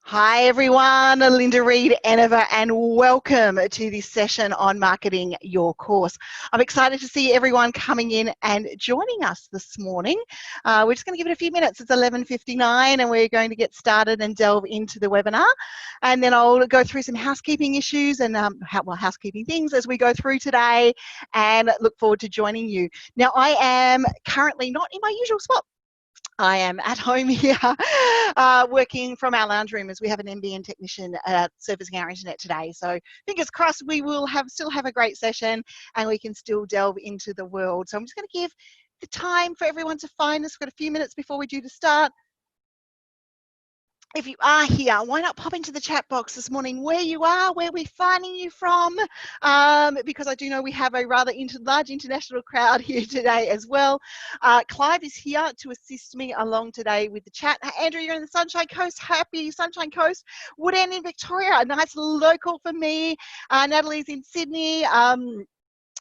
Hi everyone, Linda Reed-Enever, and welcome to this session on marketing your course. I'm excited to see everyone coming in and joining us this morning. We're just going to give it a few minutes. It's 11:59 and we're going to get started and delve into the webinar. And then I'll go through some housekeeping issues and housekeeping things as we go through today, and look forward to joining you. Now, I am currently not in my usual spot. I am at home here working from our lounge room as we have an NBN technician servicing our internet today. So fingers crossed we will still have a great session and we can still delve into the world. So I'm just going to give the time for everyone to find us. We've got a few minutes before we're due to start. If you are here, why not pop into the chat box this morning where you are, where we're finding you from, because I do know we have a rather large international crowd here today as well. Clive is here to assist me along today with the chat. Andrew, you're in the Sunshine Coast. Happy Sunshine Coast. Woodend in Victoria, a nice local for me. Natalie's in Sydney.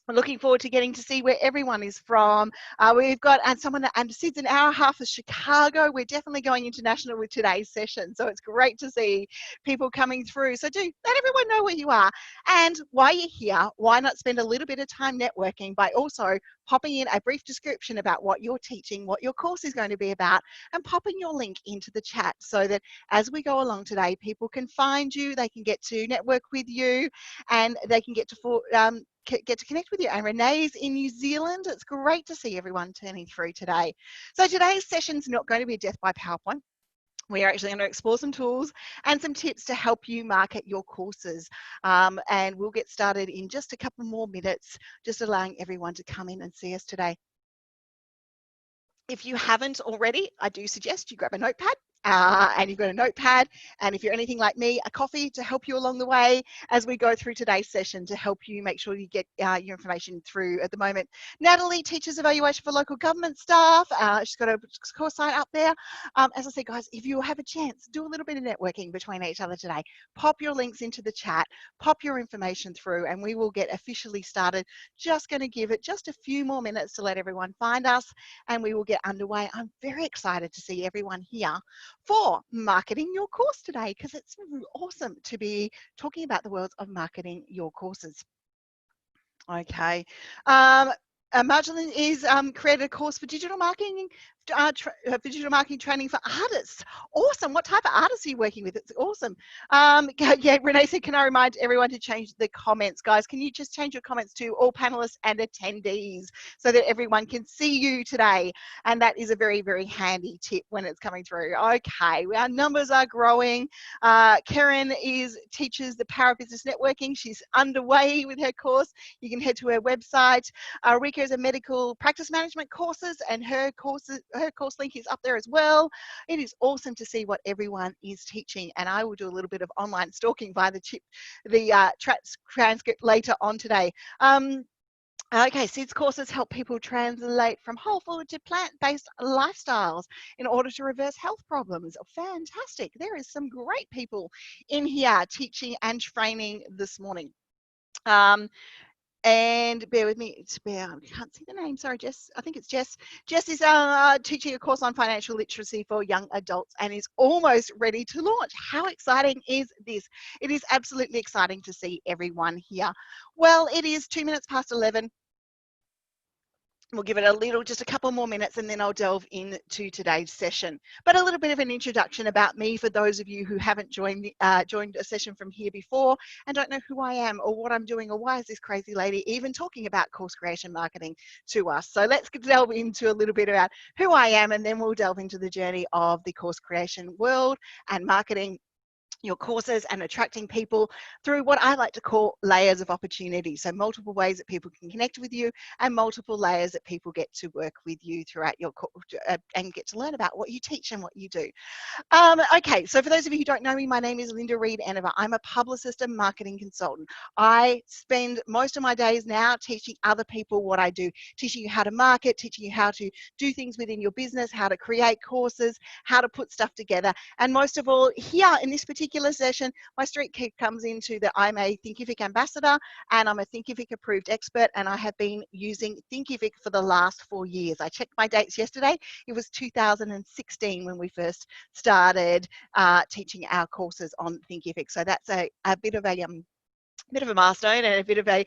I'm looking forward to getting to see where everyone is from. We've got someone, and Sid's an hour and a half of Chicago. We're definitely going international with today's session. So it's great to see people coming through. So do let everyone know where you are. And while you're here, why not spend a little bit of time networking by also popping in a brief description about what you're teaching, what your course is going to be about, and popping your link into the chat so that as we go along today, people can find you, they can get to network with you, and they can get to connect with you. And Renee's in New Zealand. It's great to see everyone turning through today. So today's session's not going to be a death by PowerPoint. We are actually going to explore some tools and some tips to help you market your courses. And we'll get started in just a couple more minutes, just allowing everyone to come in and see us today. If you haven't already, I do suggest you grab a notepad. And you've got a notepad, and if you're anything like me, a coffee to help you along the way as we go through today's session to help you make sure you get your information through at the moment. Natalie teaches evaluation for local government staff. She's got a course site up there. As I said, guys, if you have a chance, do a little bit of networking between each other today. Pop your links into the chat, pop your information through, and we will get officially started. Just going to give it just a few more minutes to let everyone find us, and we will get underway. I'm very excited to see everyone here for marketing your course today, because it's awesome to be talking about the world of marketing your courses. Okay. Marjolaine is created a course for digital marketing training for artists. Awesome. What type of artists are you working with? It's awesome. Yeah, Renee said, can I remind everyone to change the comments? Guys, can you just change your comments to all panelists and attendees so that everyone can see you today? And that is a very, very handy tip when it's coming through. Okay, our numbers are growing. Karen teaches the Power of Business Networking. She's underway with her course. You can head to her website. Rika is a medical practice management courses, and her course link is up there as well. It is awesome to see what everyone is teaching, and I will do a little bit of online stalking via the transcript later on today. Okay, Sid's courses help people translate from whole food to plant-based lifestyles in order to reverse health problems. Fantastic. There is some great people in here teaching and training this morning. And bear with me, I can't see the name, sorry, Jess. I think it's Jess. Jess is teaching a course on financial literacy for young adults and is almost ready to launch. How exciting is this? It is absolutely exciting to see everyone here. Well, it is 2 minutes past 11. We'll give it just a couple more minutes, and then I'll delve into today's session. But a little bit of an introduction about me for those of you who haven't joined a session from here before and don't know who I am or what I'm doing or why is this crazy lady even talking about course creation marketing to us. So let's delve into a little bit about who I am, and then we'll delve into the journey of the course creation world and marketing your courses and attracting people through what I like to call layers of opportunity. So multiple ways that people can connect with you and multiple layers that people get to work with you throughout your course and get to learn about what you teach and what you do. Okay, so for those of you who don't know me, my name is Linda Reed-Enever. I'm a publicist and marketing consultant. I spend most of my days now teaching other people what I do, teaching you how to market, teaching you how to do things within your business, how to create courses, how to put stuff together. And most of all, here in this particular particular session, my street key comes into that I'm a Thinkific ambassador and I'm a Thinkific approved expert, and I have been using Thinkific for the last 4 years. I checked my dates yesterday. It was 2016 when we first started teaching our courses on Thinkific. So that's a bit of a milestone and a bit of a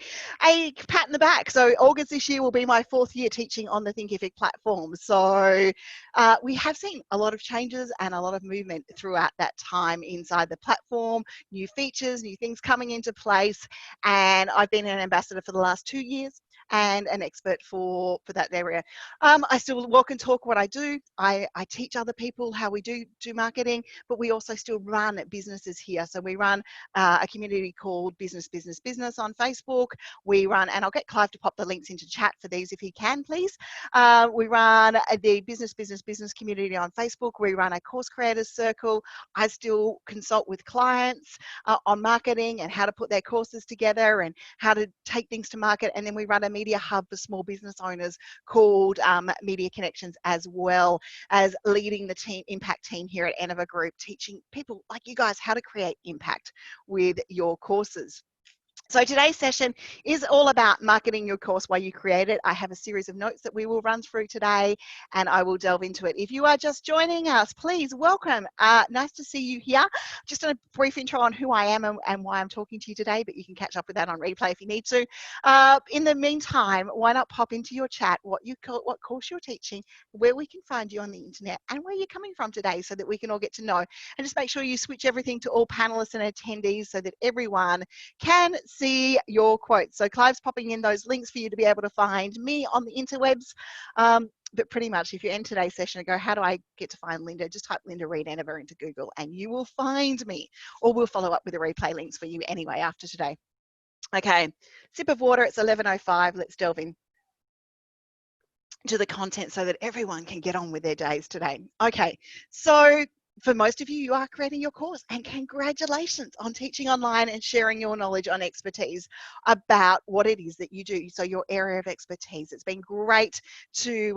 pat in the back. So August this year will be my 4th year teaching on the Thinkific platform. So we have seen a lot of changes and a lot of movement throughout that time inside the platform, new features, new things coming into place. And I've been an ambassador for the last 2 years and an expert for that area. I still walk and talk what I do. I teach other people how we do marketing, but we also still run businesses here. So we run a community called Business on Facebook. We run, and I'll get Clive to pop the links into chat for these if he can, please. We run the business community on Facebook. We run a course creators circle. I still consult with clients on marketing and how to put their courses together and how to take things to market. And then we run a media hub for small business owners called Media Connections, as well as leading the impact team here at Reed-Enever Group, teaching people like you guys how to create impact with your courses. So today's session is all about marketing your course while you create it. I have a series of notes that we will run through today, and I will delve into it. If you are just joining us, please welcome. Nice to see you here. Just a brief intro on who I am and why I'm talking to you today, but you can catch up with that on replay if you need to. In the meantime, why not pop into your chat what course you're teaching, where we can find you on the internet, and where you're coming from today, so that we can all get to know. And just make sure you switch everything to all panelists and attendees so that everyone can see your quotes. So Clive's popping in those links for you to be able to find me on the interwebs. But pretty much if you end today's session and go, how do I get to find Linda? Just type Linda Reed-Enever into Google and you will find me, or we'll follow up with the replay links for you anyway after today. Okay, sip of water, it's 11:05. Let's delve in to the content so that everyone can get on with their days today. Okay, so for most of you, you are creating your course, and congratulations on teaching online and sharing your knowledge on expertise about what it is that you do. So your area of expertise. It's been great to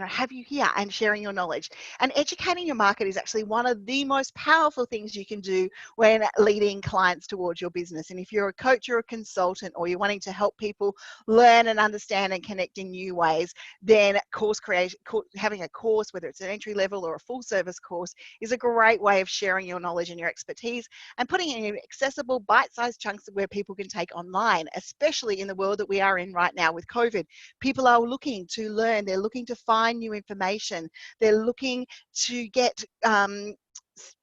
have you here and sharing your knowledge. And educating your market is actually one of the most powerful things you can do when leading clients towards your business. And if you're a coach or a consultant, or you're wanting to help people learn and understand and connect in new ways, then course creation, having a course, whether it's an entry level or a full service course, is a great way of sharing your knowledge and your expertise and putting it in accessible bite-sized chunks where people can take online, especially in the world that we are in right now with COVID. People are looking to learn, they're looking to find new information, they're looking to get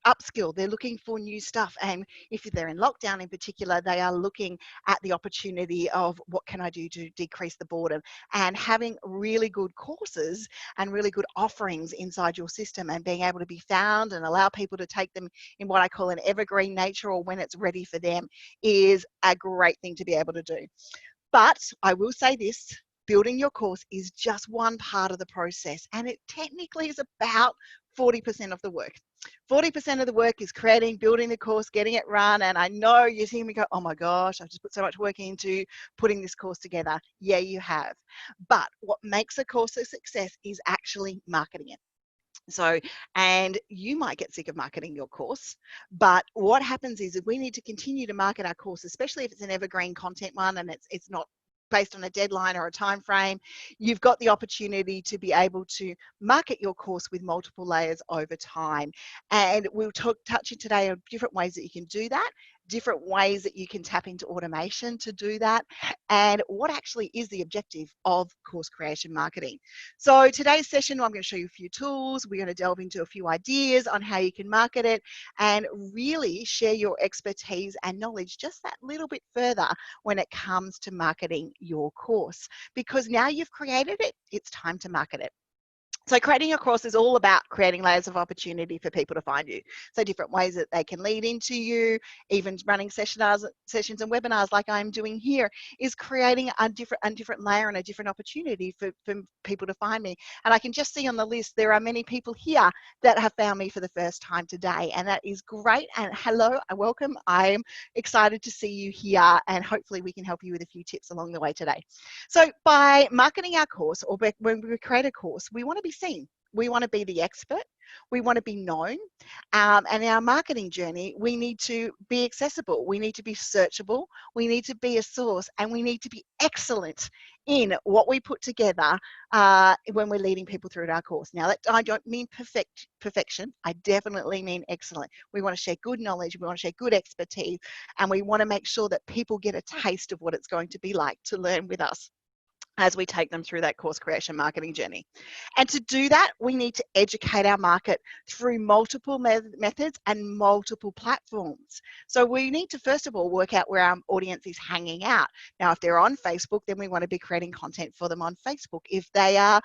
upskill, they're looking for new stuff. And if they're in lockdown in particular, they are looking at the opportunity of what can I do to decrease the boredom, and having really good courses and really good offerings inside your system and being able to be found and allow people to take them in what I call an evergreen nature, or when it's ready for them, is a great thing to be able to do. But I will say this, building your course is just one part of the process, and it technically is about 40% of the work. 40% of the work is creating, building the course, getting it run. And I know you see me go, oh my gosh, I've just put so much work into putting this course together. Yeah, you have. But what makes a course a success is actually marketing it. So, and you might get sick of marketing your course, but what happens is if we need to continue to market our course, especially if it's an evergreen content one and it's not based on a deadline or a time frame, you've got the opportunity to be able to market your course with multiple layers over time. And we'll touch on today on different ways that you can do that, different ways that you can tap into automation to do that, and what actually is the objective of course creation marketing. So today's session, I'm going to show you a few tools. We're going to delve into a few ideas on how you can market it and really share your expertise and knowledge just that little bit further when it comes to marketing your course, because now you've created it, it's time to market it. So creating your course is all about creating layers of opportunity for people to find you. So different ways that they can lead into you, even running sessions and webinars like I'm doing here, is creating a different layer and a different opportunity for people to find me. And I can just see on the list, there are many people here that have found me for the first time today. And that is great. And hello and welcome. I'm excited to see you here, and hopefully we can help you with a few tips along the way today. So by marketing our course, or when we create a course, we want to be seen. We want to be the expert. We want to be known. And our marketing journey, we need to be accessible. We need to be searchable. We need to be a source, and we need to be excellent in what we put together when we're leading people through our course. Now, that I don't mean perfection. I definitely mean excellent. We want to share good knowledge. We want to share good expertise, and we want to make sure that people get a taste of what it's going to be like to learn with us as we take them through that course creation marketing journey. And to do that, we need to educate our market through multiple methods and multiple platforms. So we need to, first of all, work out where our audience is hanging out. Now, if they're on Facebook, then we want to be creating content for them on Facebook. If they are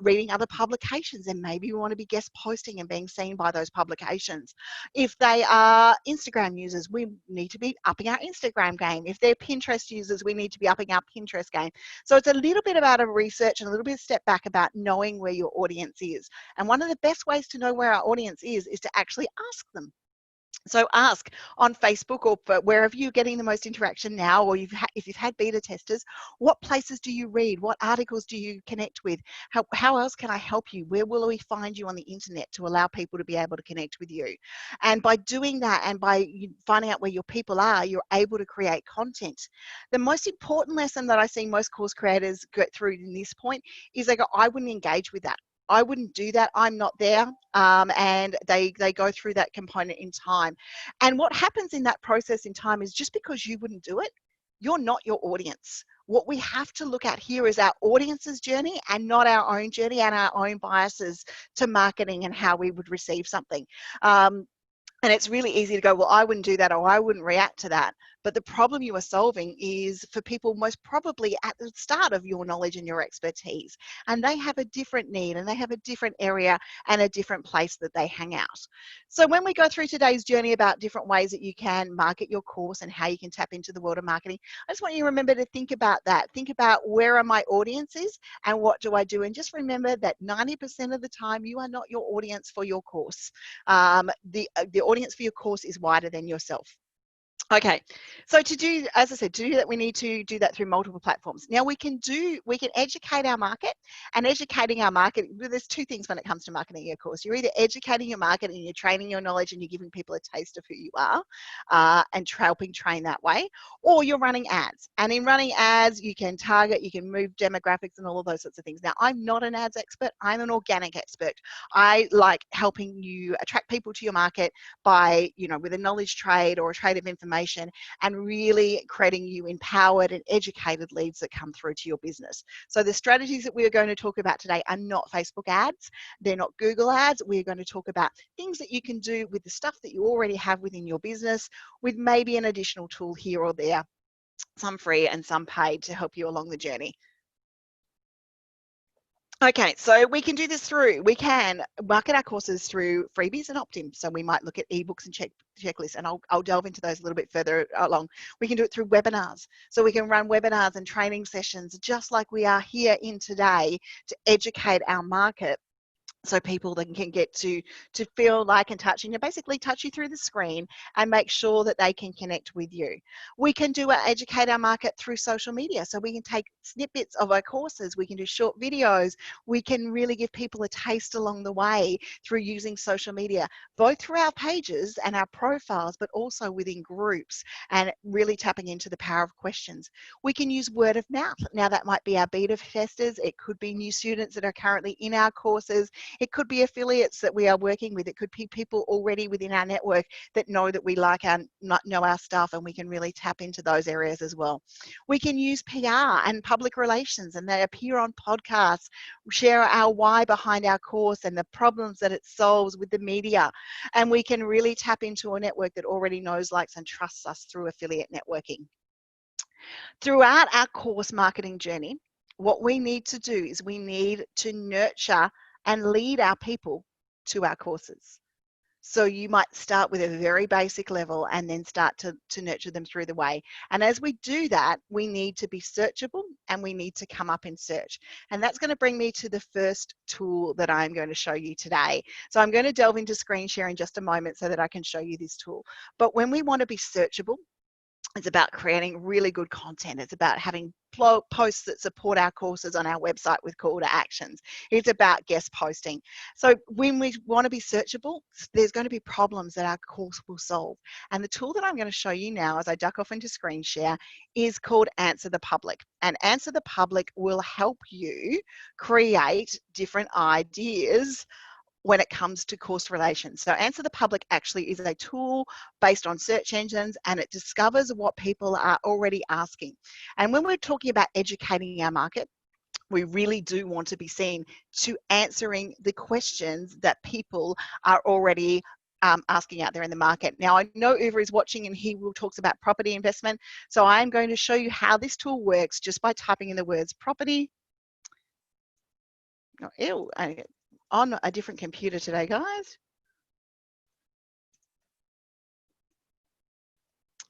reading other publications, then maybe we want to be guest posting and being seen by those publications. If they are Instagram users, we need to be upping our Instagram game. If they're Pinterest users, we need to be upping our Pinterest game. So it's a little bit about a research and a little bit of step back about knowing where your audience is. And one of the best ways to know where our audience is to actually ask them. So ask on Facebook or wherever you're getting the most interaction now, or if you've had beta testers, what places do you read? What articles do you connect with? How else can I help you? Where will we find you on the internet to allow people to be able to connect with you? And by doing that and by finding out where your people are, you're able to create content. The most important lesson that I see most course creators get through in this point is they go, I wouldn't engage with that. I wouldn't do that. I'm not there. And they go through that component in time. And what happens in that process in time is just because you wouldn't do it, you're not your audience. What we have to look at here is our audience's journey and not our own journey and our own biases to marketing and how we would receive something. And it's really easy to go, well, I wouldn't do that or I wouldn't react to that. But the problem you are solving is for people most probably at the start of your knowledge and your expertise. And they have a different need and they have a different area and a different place that they hang out. So when we go through today's journey about different ways that you can market your course and how you can tap into the world of marketing, I just want you to remember to think about that. Think about where are my audiences and what do I do? And just remember that 90% of the time you are not your audience for your course. The audience for your course is wider than yourself. Okay, so to do, as I said, to do that, we need to do that through multiple platforms. Now we can educate our market, and educating our market, there's two things when it comes to marketing your course. You're either educating your market and you're training your knowledge and you're giving people a taste of who you are and helping train that way, or you're running ads. And in running ads, you can target, you can move demographics and all of those sorts of things. Now, I'm not an ads expert, I'm an organic expert. I like helping you attract people to your market by, with a knowledge trade or a trade of information, and really creating you empowered and educated leads that come through to your business. So the strategies that we are going to talk about today are not Facebook ads. They're not Google ads. We're going to talk about things that you can do with the stuff that you already have within your business, with maybe an additional tool here or there, some free and some paid, to help you along the journey. Okay, so we can do this we can market our courses through freebies and opt-in. So we might look at ebooks and checklists, and I'll delve into those a little bit further along. We can do it through webinars. So we can run webinars and training sessions just like we are here in today to educate our market. So people then can get to feel like and touch, and basically touch you through the screen and make sure that they can connect with you. We can educate our market through social media. So we can take snippets of our courses, we can do short videos, we can really give people a taste along the way through using social media, both through our pages and our profiles, but also within groups, and really tapping into the power of questions. We can use word of mouth. Now that might be our beta testers, it could be new students that are currently in our courses, it could be affiliates that we are working with. It could be people already within our network that know that we like know our stuff, and we can really tap into those areas as well. We can use PR and public relations, and they appear on podcasts, share our why behind our course and the problems that it solves with the media. And we can really tap into a network that already knows, likes, and trusts us through affiliate networking. Throughout our course marketing journey, what we need to do is we need to nurture and lead our people to our courses. So you might start with a very basic level and then start to nurture them through the way. And as we do that, we need to be searchable and we need to come up in search. And that's going to bring me to the first tool that I'm going to show you today. So I'm going to delve into screen share in just a moment so that I can show you this tool. But when we want to be searchable, It's about creating really good content. It's about having posts that support our courses on our website with call to actions. It's about guest posting. So when we want to be searchable, there's going to be problems that our course will solve. And the tool that I'm going to show you now as I duck off into screen share is called Answer the Public. And Answer the Public will help you create different ideas when it comes to course relations. So Answer the Public actually is a tool based on search engines, and it discovers what people are already asking. And when we're talking about educating our market, we really do want to be seen to answering the questions that people are already asking out there in the market. Now, I know Uwe is watching and he will talks about property investment. So I'm going to show you how this tool works just by typing in the words property. Oh, ew, on a different computer today, guys.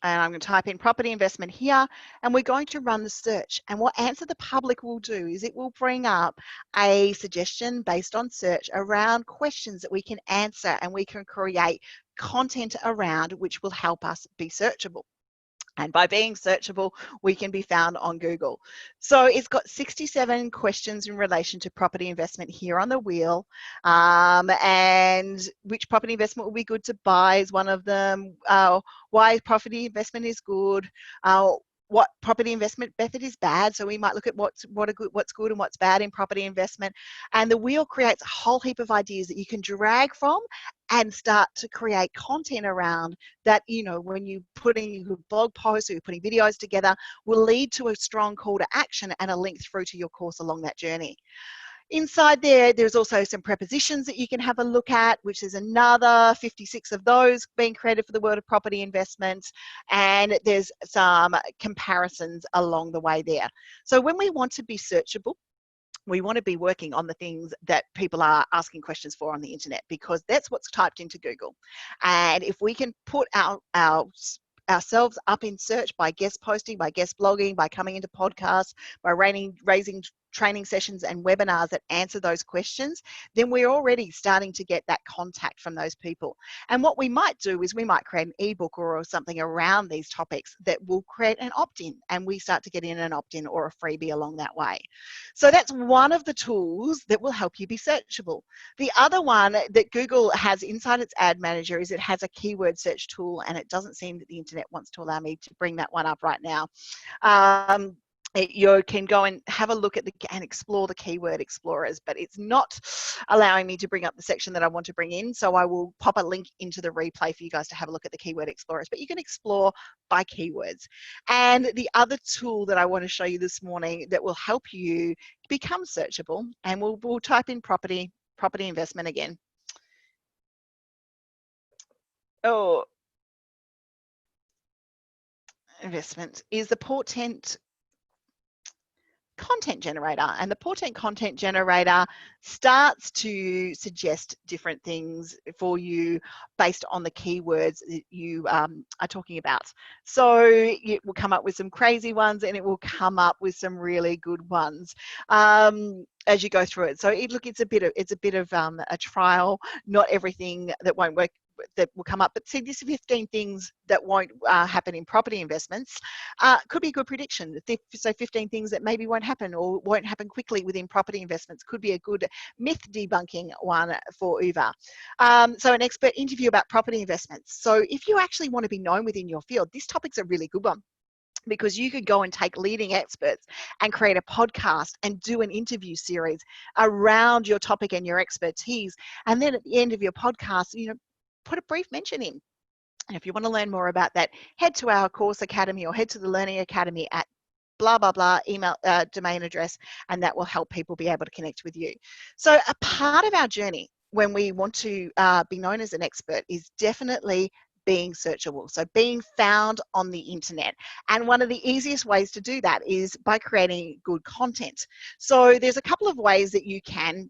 And I'm going to type in property investment here, and we're going to run the search. And what Answer the Public will do is it will bring up a suggestion based on search around questions that we can answer, and we can create content around which will help us be searchable. And by being searchable, we can be found on Google. So it's got 67 questions in relation to property investment here on the wheel. And which property investment will be good to buy is one of them. Why property investment is good. What property investment method is bad. So we might look at what's good and what's bad in property investment. And the wheel creates a whole heap of ideas that you can drag from and start to create content around that, you know, when you put in your blog posts or you're putting videos together, will lead to a strong call to action and a link through to your course along that journey. Inside there's also some prepositions that you can have a look at, which is another 56 of those being created for the world of property investments. And there's some comparisons along the way there. So when we want to be searchable, we want to be working on the things that people are asking questions for on the internet, because that's what's typed into Google. And if we can put ourselves up in search by guest posting, by guest blogging, by coming into podcasts, by raising training sessions and webinars that answer those questions, then we're already starting to get that contact from those people. And what we might do is we might create an ebook or something around these topics that will create an opt-in, and we start to get in an opt-in or a freebie along that way. So that's one of the tools that will help you be searchable. The other one that Google has inside its ad manager is it has a keyword search tool, and it doesn't seem that the internet wants to allow me to bring that one up right now. You can go and have a look at and explore the keyword explorers, but it's not allowing me to bring up the section that I want to bring in. So I will pop a link into the replay for you guys to have a look at the keyword explorers, but you can explore by keywords. And the other tool that I want to show you this morning that will help you become searchable, and we'll type in property investment again. Oh, investment is the portent content generator, and the portent content generator starts to suggest different things for you based on the keywords that you are talking about. So it will come up with some crazy ones, and it will come up with some really good ones as you go through it. So it's a bit of a trial. Not everything that won't work that will come up, but see, these 15 things that won't happen in property investments could be a good prediction. So 15 things that maybe won't happen or won't happen quickly within property investments could be a good myth debunking one for Uwe. So an expert interview about property investments. So if you actually want to be known within your field, this topic's a really good one, because you could go and take leading experts and create a podcast and do an interview series around your topic and your expertise. And then at the end of your podcast, you know, put a brief mention in. And if you want to learn more about that, head to our course academy or head to the Learning Academy at blah, blah, blah, email, domain address, and that will help people be able to connect with you. So a part of our journey when we want to be known as an expert is definitely being searchable. So being found on the internet. And one of the easiest ways to do that is by creating good content. So there's a couple of ways that you can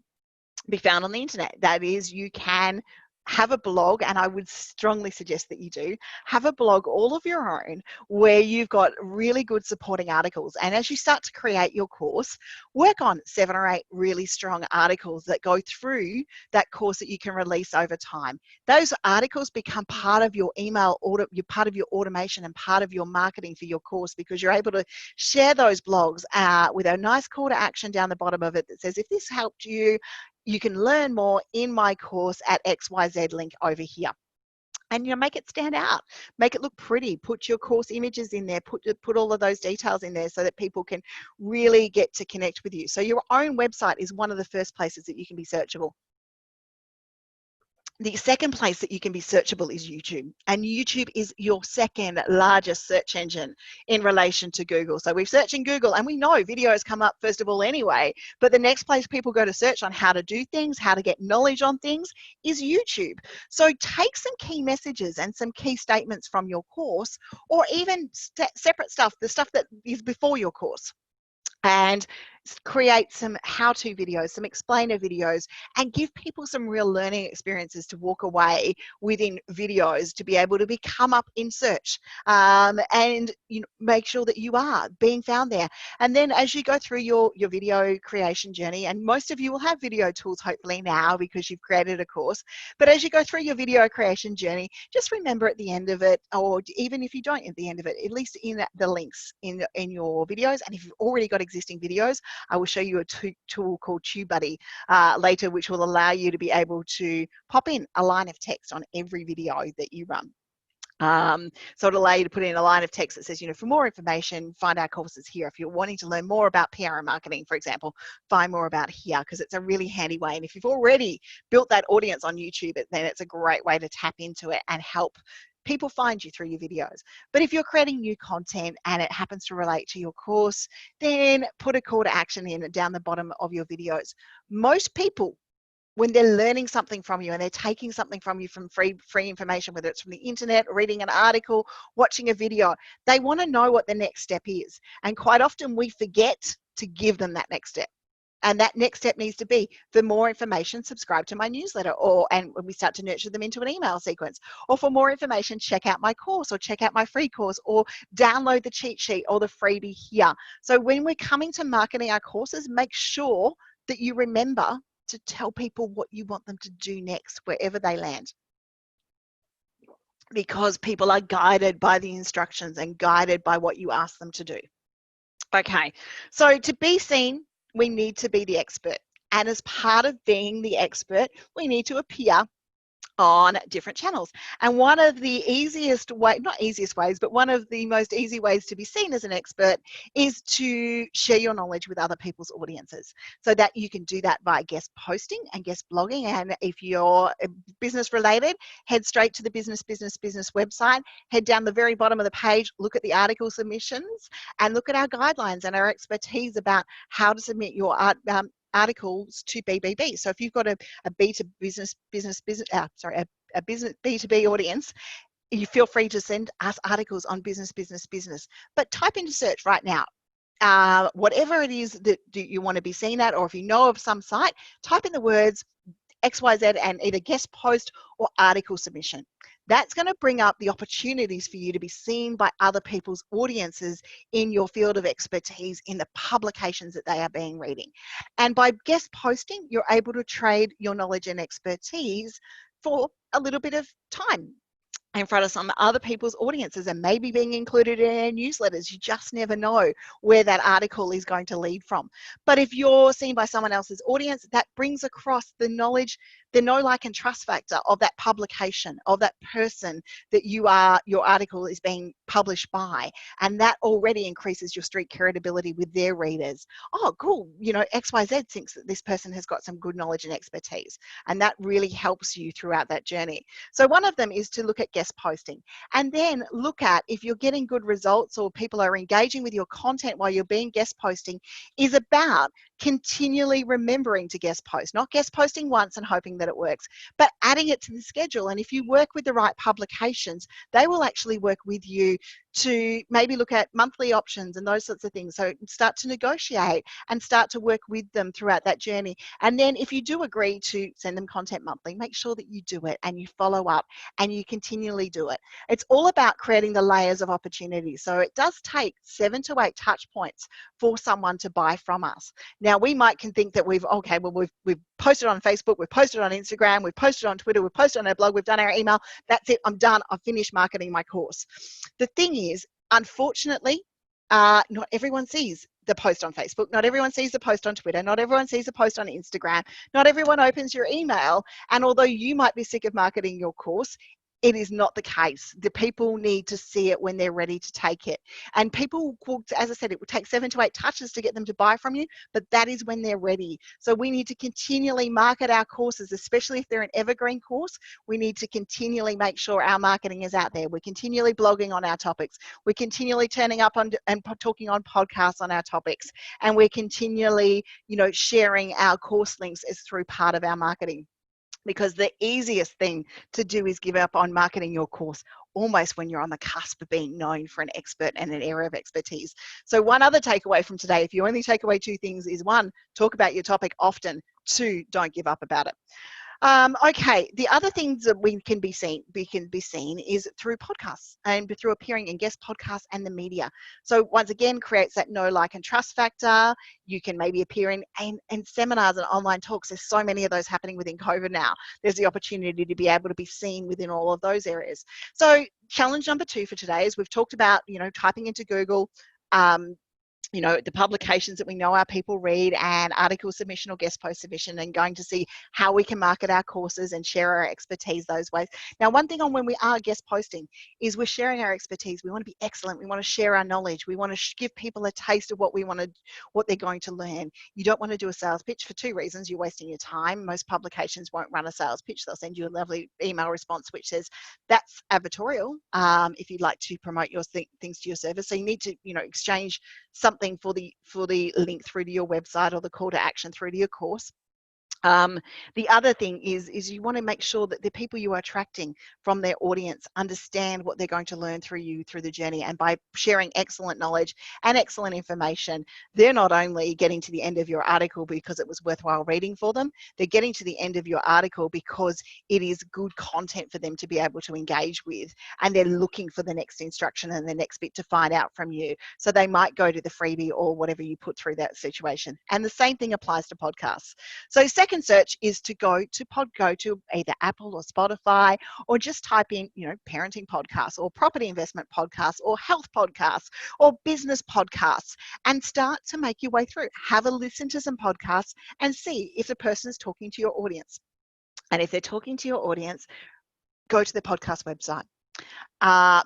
be found on the internet. That is, you can have a blog, and I would strongly suggest that you do, have a blog all of your own where you've got really good supporting articles. And as you start to create your course, work on 7 or 8 really strong articles that go through that course that you can release over time. Those articles become part of your email order, you're part of your automation and part of your marketing for your course, because you're able to share those blogs with a nice call to action down the bottom of it that says, if this helped you, you can learn more in my course at XYZ link over here. And make it stand out, make it look pretty, put your course images in there, put all of those details in there so that people can really get to connect with you. So your own website is one of the first places that you can be searchable. The second place that you can be searchable is YouTube, and YouTube is your second largest search engine in relation to Google. So we've searched in Google and we know videos come up first of all anyway, but the next place people go to search on how to do things, how to get knowledge on things, is YouTube. So take some key messages and some key statements from your course, or even separate stuff, the stuff that is before your course, and create some how-to videos, some explainer videos, and give people some real learning experiences to walk away within videos to be able to come up in search, and make sure that you are being found there. And then as you go through your video creation journey, and most of you will have video tools hopefully now because you've created a course, but as you go through your video creation journey, just remember at the end of it, or even if you don't at the end of it, at least in the links in your videos. And if you've already got existing videos, I will show you a tool called TubeBuddy later, which will allow you to be able to pop in a line of text on every video that you run. So it'll allow you to put in a line of text that says, for more information, find our courses here. If you're wanting to learn more about PR and marketing, for example, find more about here, because it's a really handy way. And if you've already built that audience on YouTube, then it's a great way to tap into it and help people find you through your videos. But if you're creating new content and it happens to relate to your course, then put a call to action in down the bottom of your videos. Most people, when they're learning something from you and they're taking something from you from free information, whether it's from the internet, reading an article, watching a video, they want to know what the next step is. And quite often we forget to give them that next step. And that next step needs to be, for more information, subscribe to my newsletter, and we start to nurture them into an email sequence. Or for more information, check out my course, or check out my free course, or download the cheat sheet or the freebie here. So when we're coming to marketing our courses, make sure that you remember to tell people what you want them to do next, wherever they land. Because people are guided by the instructions and guided by what you ask them to do. Okay, so to be seen, we need to be the expert. And as part of being the expert, we need to appear on different channels. And one of the easiest way, not easiest ways, but one of the most easy ways to be seen as an expert is to share your knowledge with other people's audiences. So that you can do that by guest posting and guest blogging. And if you're business related, head straight to the business website, head down the very bottom of the page, look at the article submissions, and look at our guidelines and our expertise about how to submit your articles to BBB. So if you've got a business B2B audience, you feel free to send us articles on business. But type into search right now, whatever it is that you want to be seen at, or if you know of some site, type in the words XYZ and either guest post or article submission. That's going to bring up the opportunities for you to be seen by other people's audiences in your field of expertise, in the publications that they are being reading. And by guest posting, you're able to trade your knowledge and expertise for a little bit of time in front of some other people's audiences, and maybe being included in their newsletters. You just never know where that article is going to lead from. But if you're seen by someone else's audience, that brings across the knowledge, the know, like, and trust factor of that publication, of that person that your article is being published by. And that already increases your street credibility with their readers. Oh, cool. XYZ thinks that this person has got some good knowledge and expertise. And that really helps you throughout that journey. So one of them is to look at guest posting, and then look at, if you're getting good results or people are engaging with your content while you're being guest posting, is about continually remembering to guest post, not guest posting once and hoping that it works, but adding it to the schedule. And if you work with the right publications, they will actually work with you to maybe look at monthly options and those sorts of things. So start to negotiate and start to work with them throughout that journey. And then if you do agree to send them content monthly, make sure that you do it and you follow up and you continually do it. It's all about creating the layers of opportunity. So it does take 7 to 8 touch points for someone to buy from us. Now we might can think that we've posted on Facebook, we've posted on Instagram, we've posted on Twitter, we've posted on our blog, we've done our email. That's it. I'm done. I've finished marketing my course. The thing is, unfortunately, not everyone sees the post on Facebook. Not everyone sees the post on Twitter. Not everyone sees the post on Instagram. Not everyone opens your email. And although you might be sick of marketing your course, it is not the case. The people need to see it when they're ready to take it. And people will, as I said, it will take 7 to 8 touches to get them to buy from you, but that is when they're ready. So we need to continually market our courses, especially if they're an evergreen course. We need to continually make sure our marketing is out there. We're continually blogging on our topics. We're continually turning up on and talking on podcasts on our topics. And we're continually, sharing our course links as through part of our marketing. Because the easiest thing to do is give up on marketing your course almost when you're on the cusp of being known for an expert and an area of expertise. So one other takeaway from today, if you only take away 2 things, is 1, talk about your topic often. 2, don't give up about it. Okay, the other things that we can be seen is through podcasts and through appearing in guest podcasts and the media. So once again, creates that know, like, and trust factor. You can maybe appear in seminars and online talks. There's so many of those happening within COVID now. There's the opportunity to be able to be seen within all of those areas. So challenge number 2 for today is we've talked about, typing into Google, the publications that we know our people read and article submission or guest post submission, and going to see how we can market our courses and share our expertise those ways. Now, one thing on when we are guest posting is we're sharing our expertise. We want to be excellent. We want to share our knowledge. We want to give people a taste of what they're going to learn. You don't want to do a sales pitch for 2 reasons. You're wasting your time. Most publications won't run a sales pitch. They'll send you a lovely email response which says that's advertorial if you'd like to promote your things to your service. So you need to exchange something for the link through to your website or the call to action through to your course. The other thing is you want to make sure that the people you are attracting from their audience understand what they're going to learn through you through the journey. And by sharing excellent knowledge and excellent information, they're not only getting to the end of your article because it was worthwhile reading for them, they're getting to the end of your article because it is good content for them to be able to engage with, and they're looking for the next instruction and the next bit to find out from you. So they might go to the freebie or whatever you put through that situation. And the same thing applies to podcasts. So second search is to go to either Apple or Spotify, or just type in, parenting podcasts or property investment podcasts or health podcasts or business podcasts, and start to make your way through. Have a listen to some podcasts and see if the person is talking to your audience. And if they're talking to your audience, go to the podcast website.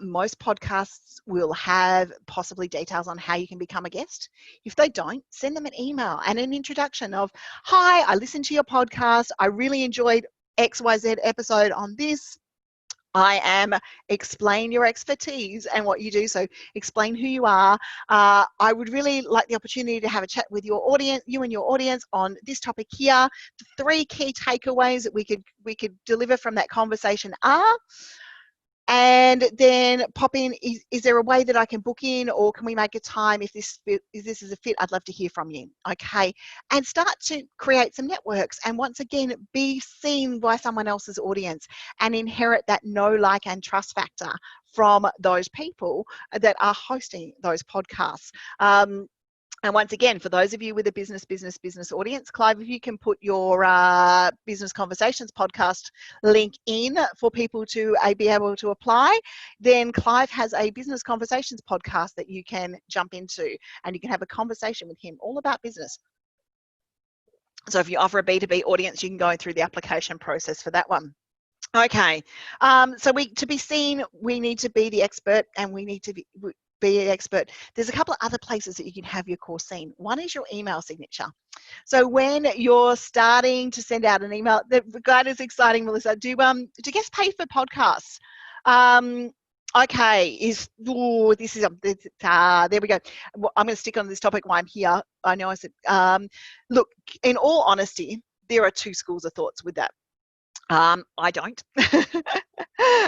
Most podcasts will have possibly details on how you can become a guest. If they don't, send them an email and an introduction of, hi, I listened to your podcast. I really enjoyed XYZ episode on this. Explain your expertise and what you do. So explain who you are. I would really like the opportunity to have a chat with your audience, you and your audience, on this topic here. The 3 key takeaways that we could deliver from that conversation are, and then pop in, is there a way that I can book in, or can we make a time if this is a fit? I'd love to hear from you. Okay. And start to create some networks, and once again, be seen by someone else's audience and inherit that know, like, and trust factor from those people that are hosting those podcasts. And once again, for those of you with a business audience, Clive, if you can put your Business Conversations podcast link in for people to be able to apply, then Clive has a Business Conversations podcast that you can jump into, and you can have a conversation with him all about business. So if you offer a B2B audience, you can go through the application process for that one. Okay, so to be seen, we need to be the expert, and we need to be an expert. There's a couple of other places that you can have your course seen. One is your email signature. So when you're starting to send out an email, that is exciting, Melissa. Do guests pay for podcasts? Okay, there we go. Well, I'm going to stick on this topic while I'm here. I know I said, look, in all honesty, there are two schools of thoughts with that. I don't.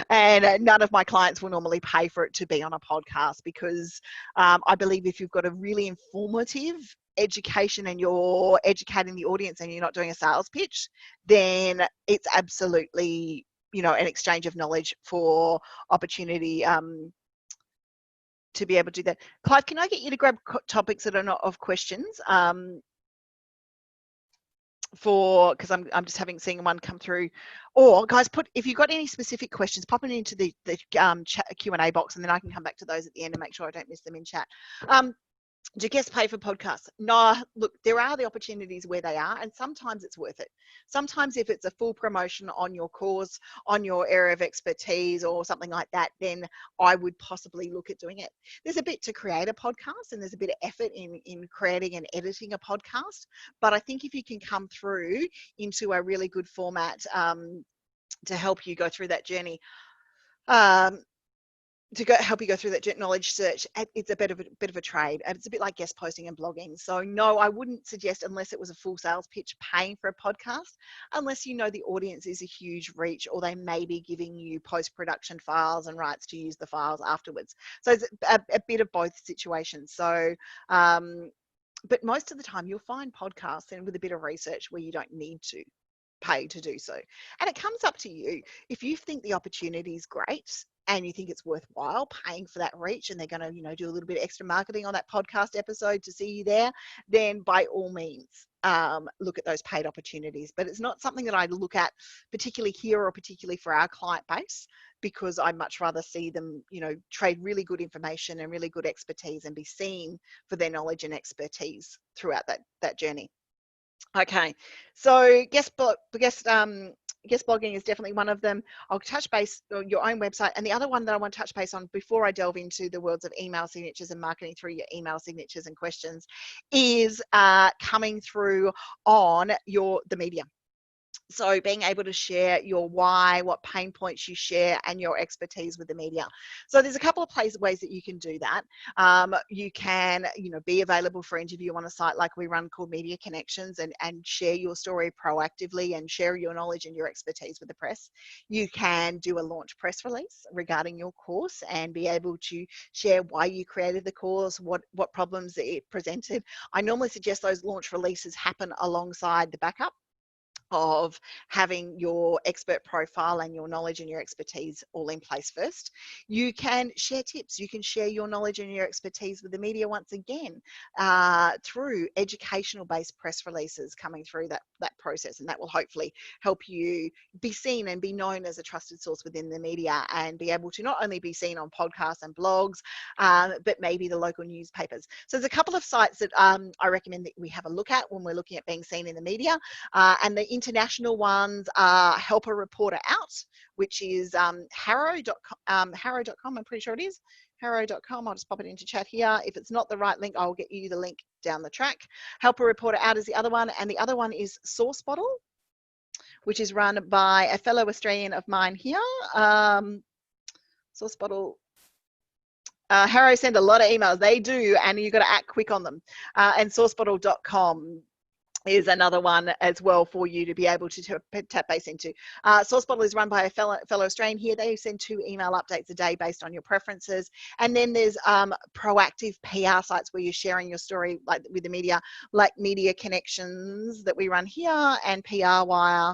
And none of my clients will normally pay for it to be on a podcast because I believe if you've got a really informative education and you're educating the audience and you're not doing a sales pitch, then it's absolutely, an exchange of knowledge for opportunity to be able to do that. Clive, can I get you to grab topics that are not of questions? Because I'm just seeing one come through. Or guys, if you've got any specific questions, pop them into the Q&A box, and then I can come back to those at the end and make sure I don't miss them in chat. Do guests pay for podcasts? No, look, there are the opportunities where they are, and sometimes it's worth it. Sometimes if it's a full promotion on your course, on your area of expertise or something like that, then I would possibly look at doing it. There's a bit to create a podcast and there's a bit of effort in creating and editing a podcast. But I think if you can come through into a really good format to help you go through that journey, help you go through that knowledge search, it's a bit of a trade, and it's a bit like guest posting and blogging. So no, I wouldn't suggest, unless it was a full sales pitch, paying for a podcast, unless you know the audience is a huge reach, or they may be giving you post-production files and rights to use the files afterwards. So it's a bit of both situations. So but most of the time you'll find podcasts, and with a bit of research, where you don't need to pay to do so. And it comes up to you. If you think the opportunity is great and you think it's worthwhile paying for that reach, and they're going to do a little bit of extra marketing on that podcast episode to see you there, then by all means look at those paid opportunities. But it's not something that I look at particularly here, or particularly for our client base, because I'd much rather see them trade really good information and really good expertise and be seen for their knowledge and expertise throughout that journey. Okay, so guest blogging is definitely one of them. I'll touch base on your own website, and the other one that I want to touch base on before I delve into the worlds of email signatures and marketing through your email signatures and questions is coming through on the media. So being able to share your why, what pain points you share, and your expertise with the media. So there's a couple of ways that you can do that. You can, be available for interview on a site like we run called Media Connections, and share your story proactively and share your knowledge and your expertise with the press. You can do a launch press release regarding your course and be able to share why you created the course, what problems it presented. I normally suggest those launch releases happen alongside the backup of having your expert profile and your knowledge and your expertise all in place first. You can share tips. You can share your knowledge and your expertise with the media once again through educational based press releases coming through that process, and that will hopefully help you be seen and be known as a trusted source within the media, and be able to not only be seen on podcasts and blogs, but maybe the local newspapers. So there's a couple of sites that I recommend that we have a look at when we're looking at being seen in the media, and the international ones are Help a Reporter Out, which is harrow.com, I'm pretty sure it is, harrow.com. I'll just pop it into chat here. If it's not the right link, I'll get you the link down the track. Help a Reporter Out is the other one, and the other one is Sourcebottle, which is run by a fellow Australian of mine here. Sourcebottle. Harrow send a lot of emails. They do, and you've got to act quick on them. And sourcebottle.com is another one as well for you to be able to tap base into. Sourcebottle is run by a fellow Australian here. They send 2 email updates a day based on your preferences. And then there's proactive PR sites where you're sharing your story like with the media, like Media Connections that we run here, and PR Wire.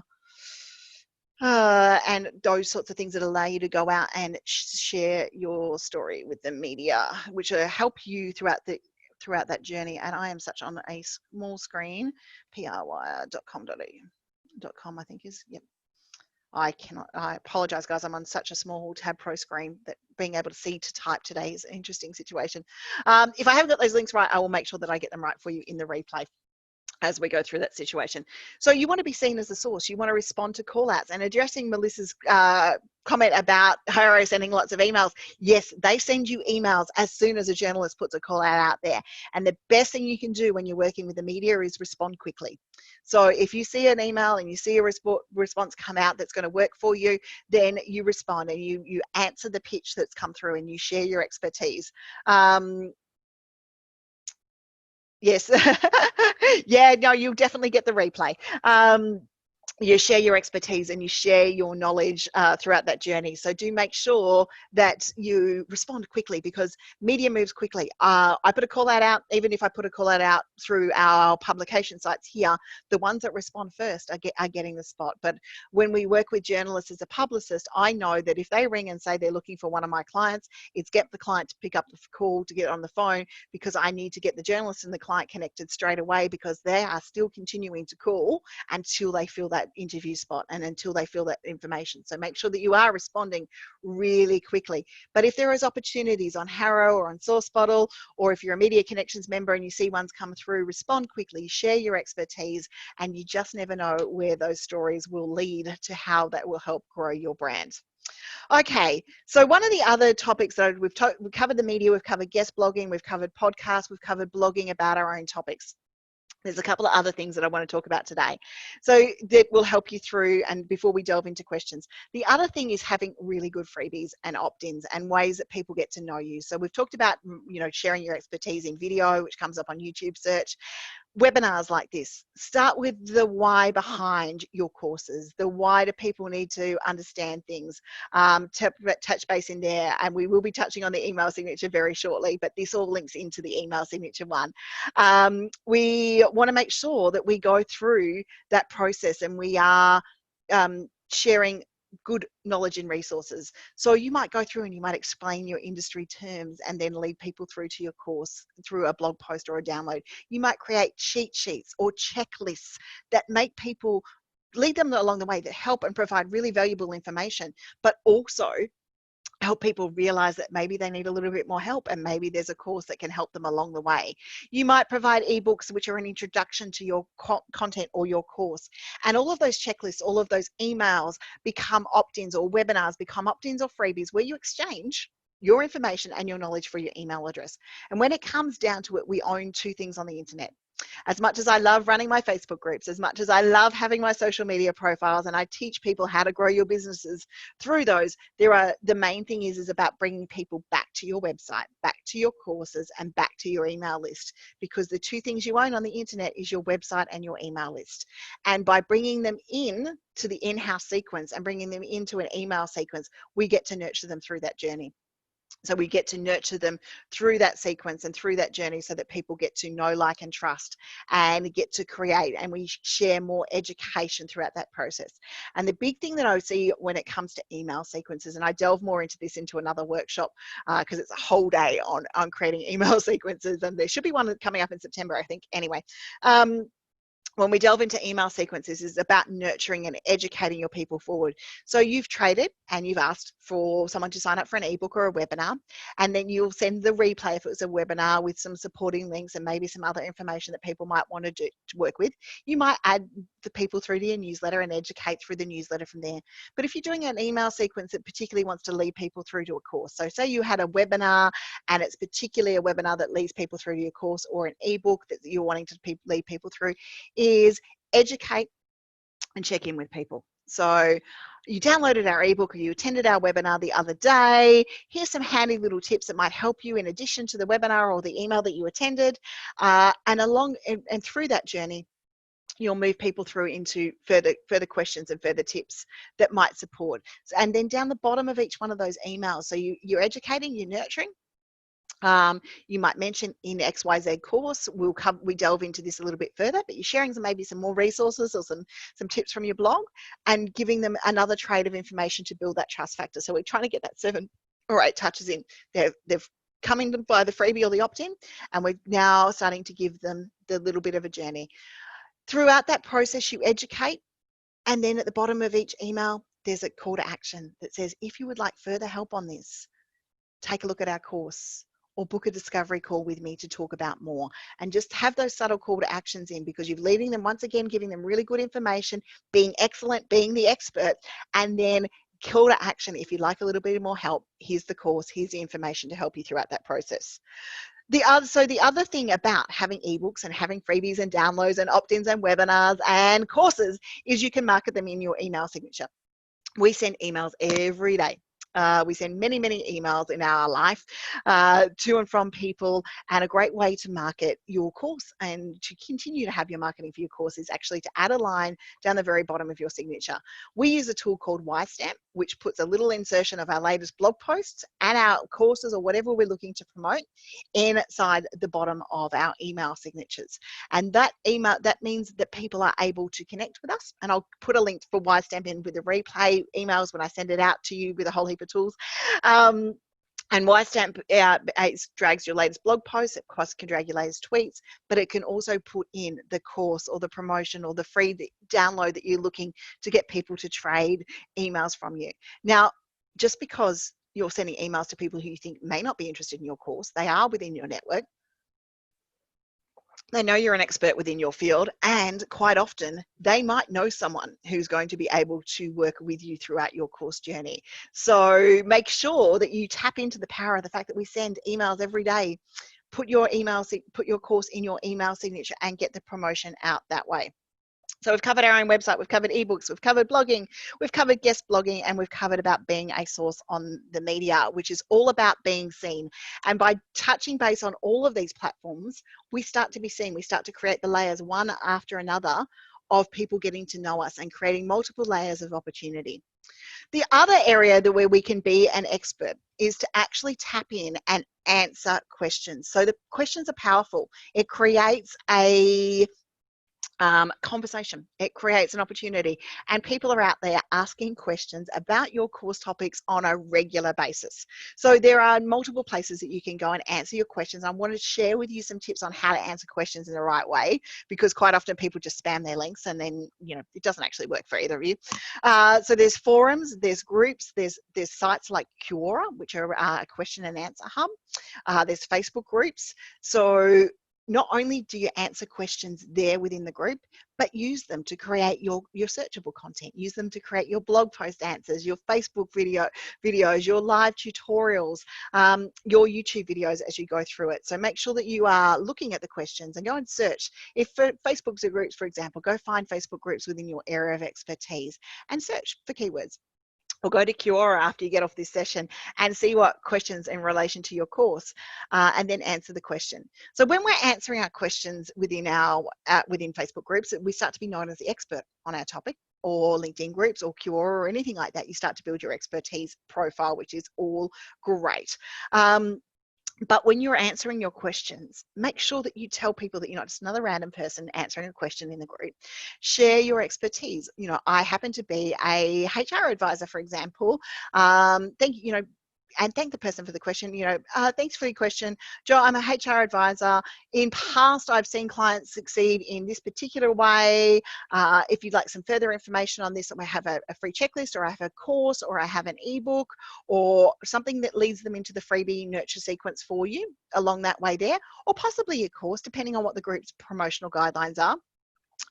And those sorts of things that allow you to go out and share your story with the media, which will help you throughout that journey. And I am such on a small screen, prwire.com.au, I think is, yep. I apologize guys, I'm on such a small Tab Pro screen that being able to see to type today is an interesting situation. If I haven't got those links right, I will make sure that I get them right for you in the replay. as we go through that situation. So you want to be seen as a source. You want to respond to call outs. And addressing Melissa's comment about her sending lots of emails, yes, they send you emails as soon as a journalist puts a call out there. And the best thing you can do when you're working with the media is respond quickly. So if you see an email and you see a response come out that's going to work for you, then you respond and you answer the pitch that's come through and you share your expertise. Yes. Yeah, no, you'll definitely get the replay. You share your expertise and you share your knowledge throughout that journey. So do make sure that you respond quickly, because media moves quickly. I put a call out, even if I put a call out through our publication sites here, the ones that respond first are getting the spot. But when we work with journalists as a publicist, I know that if they ring and say they're looking for one of my clients, it's get the client to pick up the call, to get on the phone, because I need to get the journalist and the client connected straight away, because they are still continuing to call until they feel that interview spot and until they feel that information. So make sure that you are responding really quickly. But if there is opportunities on Harrow or on SourceBottle, or if you're a Media Connections member and you see ones come through, respond quickly, share your expertise, and you just never know where those stories will lead to, how that will help grow your brand. Okay, so one of the other topics that we've covered the media, we've covered guest blogging, we've covered podcasts, we've covered blogging about our own topics. There's a couple of other things that I want to talk about today, so that will help you through, and before we delve into questions. The other thing is having really good freebies and opt-ins and ways that people get to know you. So we've talked about, sharing your expertise in video, which comes up on YouTube search. Webinars like this, start with the why behind your courses. The why do people need to understand things? Touch base in there, and we will be touching on the email signature very shortly, but this all links into the email signature one. We want to make sure that we go through that process and we are sharing good knowledge and resources. So you might go through and you might explain your industry terms and then lead people through to your course through a blog post or a download. You might create cheat sheets or checklists that make people, lead them along the way, that help and provide really valuable information, but also help people realize that maybe they need a little bit more help, and maybe there's a course that can help them along the way. You might provide ebooks, which are an introduction to your content or your course. And all of those checklists, all of those emails become opt-ins, or webinars become opt-ins or freebies, where you exchange your information and your knowledge for your email address. And when it comes down to it, we own two things on the internet. As much as I love running my Facebook groups, as much as I love having my social media profiles, and I teach people how to grow your businesses through those, the main thing is about bringing people back to your website, back to your courses, and back to your email list, because the two things you own on the internet is your website and your email list. And by bringing them in to the in-house sequence and bringing them into an email sequence, we get to nurture them through that journey. So we get to nurture them through that sequence and through that journey, so that people get to know, like, and trust, and get to create, and we share more education throughout that process. And the big thing that I see when it comes to email sequences, and I delve more into this into another workshop, because it's a whole day on creating email sequences, and there should be one coming up in September, I think. Anyway, when we delve into email sequences, is about nurturing and educating your people forward. So you've traded and you've asked for someone to sign up for an ebook or a webinar, and then you'll send the replay if it was a webinar with some supporting links and maybe some other information that people might want to work with. You might add the people through to your newsletter and educate through the newsletter from there. But if you're doing an email sequence that particularly wants to lead people through to a course, so say you had a webinar and it's particularly a webinar that leads people through to your course, or an ebook that you're wanting to lead people through, is educate and check in with people. So you downloaded our ebook or you attended our webinar the other day. Here's some handy little tips that might help you in addition to the webinar or the email that you attended. And through that journey, you'll move people through into further questions and further tips that might support. And then down the bottom of each one of those emails, so you're educating, you're nurturing. You might mention in XYZ course, we delve into this a little bit further, but you're sharing maybe some more resources or some tips from your blog, and giving them another trade of information to build that trust factor. So we're trying to get that 7 or 8 touches in. They've come in by the freebie or the opt-in, and we're now starting to give them the little bit of a journey. Throughout that process, you educate, and then at the bottom of each email, there's a call to action that says, if you would like further help on this, take a look at our course, or book a discovery call with me to talk about more. And just have those subtle call to actions in, because you're leading them, once again, giving them really good information, being excellent, being the expert, and then call to action. If you'd like a little bit more help, here's the course, here's the information to help you throughout that process. The other thing about having ebooks and having freebies and downloads and opt-ins and webinars and courses is you can market them in your email signature. We send emails every day. We send many, many emails in our life to and from people, and a great way to market your course and to continue to have your marketing for your course is actually to add a line down the very bottom of your signature. We use a tool called YStamp, which puts a little insertion of our latest blog posts and our courses or whatever we're looking to promote inside the bottom of our email signatures. And that means that people are able to connect with us. And I'll put a link for YStamp in with the replay emails when I send it out to you with a whole heap of tools. And YStamp drags your latest blog posts, it can drag your latest tweets, but it can also put in the course or the promotion or the free download that you're looking to get people to trade emails from you. Now, just because you're sending emails to people who you think may not be interested in your course, they are within your network. They know you're an expert within your field, and quite often they might know someone who's going to be able to work with you throughout your course journey. So make sure that you tap into the power of the fact that we send emails every day. Put your course in your email signature and get the promotion out that way. So we've covered our own website, we've covered ebooks, we've covered blogging, we've covered guest blogging, and we've covered about being a source on the media, which is all about being seen. And by touching base on all of these platforms, we start to be seen. We start to create the layers one after another of people getting to know us and creating multiple layers of opportunity. The other area where we can be an expert is to actually tap in and answer questions. So the questions are powerful. It creates a conversation. It creates an opportunity, and people are out there asking questions about your course topics on a regular basis. So there are multiple places that you can go and answer your questions. I want to share with you some tips on how to answer questions in the right way, because quite often people just spam their links and then it doesn't actually work for either of you. So there's forums, there's groups, there's sites like Quora, which are a question and answer hub. There's Facebook groups. So not only do you answer questions there within the group, but use them to create your searchable content. Use them to create your blog post answers, your Facebook videos, your live tutorials, your YouTube videos as you go through it. So make sure that you are looking at the questions and go and search. If Facebook's a groups, for example, go find Facebook groups within your area of expertise and search for keywords. Or go to Quora after you get off this session and see what questions in relation to your course, and then answer the question. So when we're answering our questions within Facebook groups, we start to be known as the expert on our topic, or LinkedIn groups or Quora or anything like that. You start to build your expertise profile, which is all great. But when you're answering your questions, make sure that you tell people that you're not just another random person answering a question in the group. Share your expertise. I happen to be a HR advisor, for example. And thank the person for the question. Thanks for your question, Joe. I'm a HR advisor. In past, I've seen clients succeed in this particular way. If you'd like some further information on this, I have a free checklist, or I have a course, or I have an ebook, or something that leads them into the freebie nurture sequence for you along that way there, or possibly a course, depending on what the group's promotional guidelines are.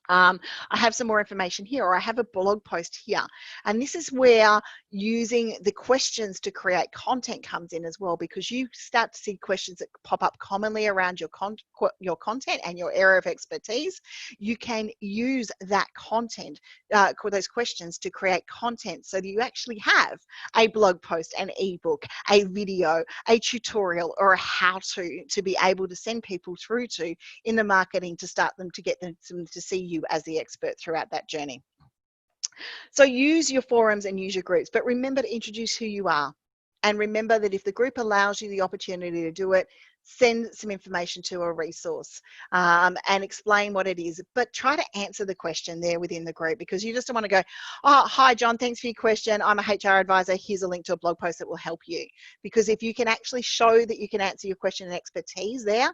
I have some more information here, or I have a blog post here. And this is where using the questions to create content comes in as well, because you start to see questions that pop up commonly around your content and your area of expertise. You can use that content, those questions, to create content so that you actually have a blog post, an ebook, a video, a tutorial, or a how-to be able to send people through to in the marketing to start them to get them to see you as the expert throughout that journey. So use your forums and use your groups, but remember to introduce who you are. And remember that if the group allows you the opportunity to do it, send some information to a resource and explain what it is, but try to answer the question there within the group, because you just don't want to go, oh, hi, John, thanks for your question. I'm a HR advisor. Here's a link to a blog post that will help you. Because if you can actually show that you can answer your question and expertise there,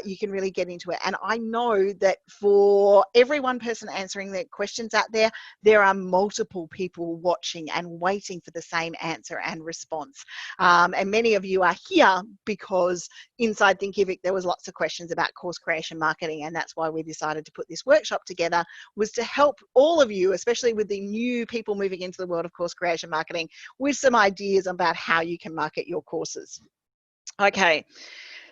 you can really get into it. And I know that for every one person answering their questions out there, there are multiple people watching and waiting for the same answer and response. And many of you are here because inside Thinkific, there was lots of questions about course creation marketing, and that's why we decided to put this workshop together, was to help all of you, especially with the new people moving into the world of course creation marketing, with some ideas about how you can market your courses. Okay,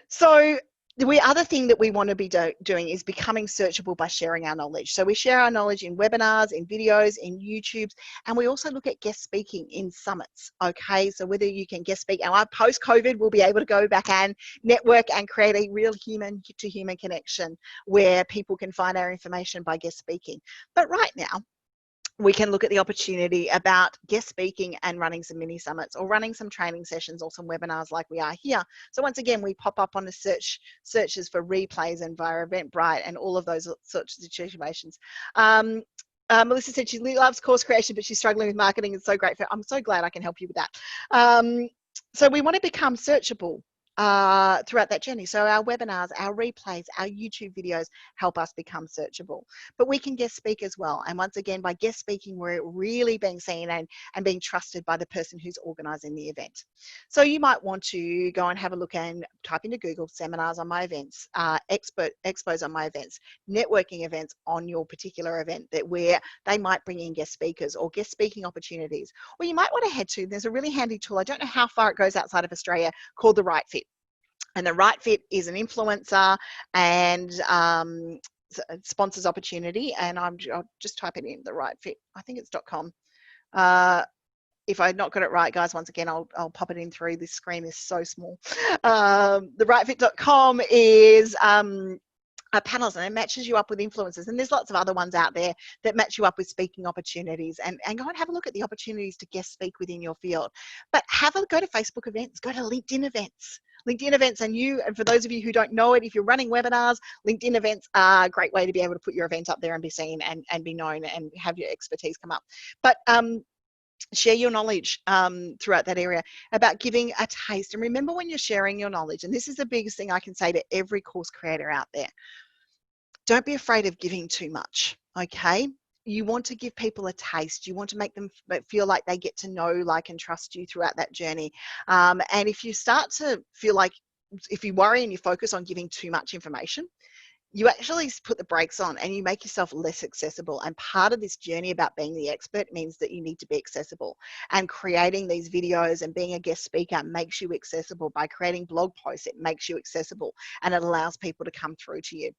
so the other thing that we want to be doing is becoming searchable by sharing our knowledge. So we share our knowledge in webinars, in videos, in YouTubes, and we also look at guest speaking in summits. Okay, so whether you can guest speak, now post-COVID, we'll be able to go back and network and create a real human-to-human connection where people can find our information by guest speaking. But right now, we can look at the opportunity about guest speaking and running some mini summits or running some training sessions or some webinars like we are here. So once again, we pop up on the searches for replays and via Eventbrite and all of those sorts of situations. Melissa said she loves course creation, but she's struggling with marketing. It's so great. I'm so glad I can help you with that. So we want to become searchable throughout that journey. So our webinars, our replays, our YouTube videos help us become searchable. But we can guest speak as well. And once again, by guest speaking, we're really being seen and being trusted by the person who's organizing the event. So you might want to go and have a look and type into Google seminars on my events, expos on my events, networking events on your particular event, that where they might bring in guest speakers or guest speaking opportunities. Or you might want to head to, there's a really handy tool, I don't know how far it goes outside of Australia, called the Right Fit. And the Right Fit is an influencer and sponsors opportunity. And I'll just type it in, the Right Fit. I think it's .com. If I've not got it right, guys, once again, I'll pop it in through. This screen is so small. The rightfit.com is panels, and it matches you up with influencers, and there's lots of other ones out there that match you up with speaking opportunities, and go and have a look at the opportunities to guest speak within your field. But go to Facebook events, go to LinkedIn events. LinkedIn events, and for those of you who don't know it, if you're running webinars, LinkedIn events are a great way to be able to put your event up there and be seen and be known and have your expertise come up. But share your knowledge throughout that area about giving a taste. And remember, when you're sharing your knowledge, and this is the biggest thing I can say to every course creator out there, don't be afraid of giving too much, okay? You want to give people a taste. You want to make them feel like they get to know, like, and trust you throughout that journey. And if you start to feel like, if you worry and you focus on giving too much information, you actually put the brakes on and you make yourself less accessible. And part of this journey about being the expert means that you need to be accessible. And creating these videos and being a guest speaker makes you accessible. By creating blog posts, it makes you accessible and it allows people to come through to you.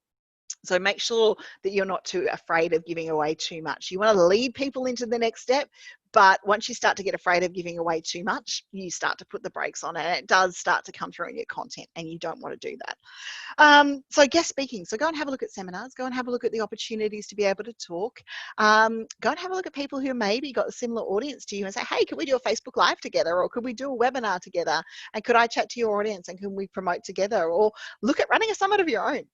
So make sure that you're not too afraid of giving away too much. You want to lead people into the next step, but once you start to get afraid of giving away too much, you start to put the brakes on, and it does start to come through in your content, and you don't want to do that. So guest speaking. So go and have a look at seminars. Go and have a look at the opportunities to be able to talk. Go and have a look at people who maybe got a similar audience to you and say, hey, could we do a Facebook Live together? Or could we do a webinar together? And could I chat to your audience, and can we promote together? Or look at running a summit of your own.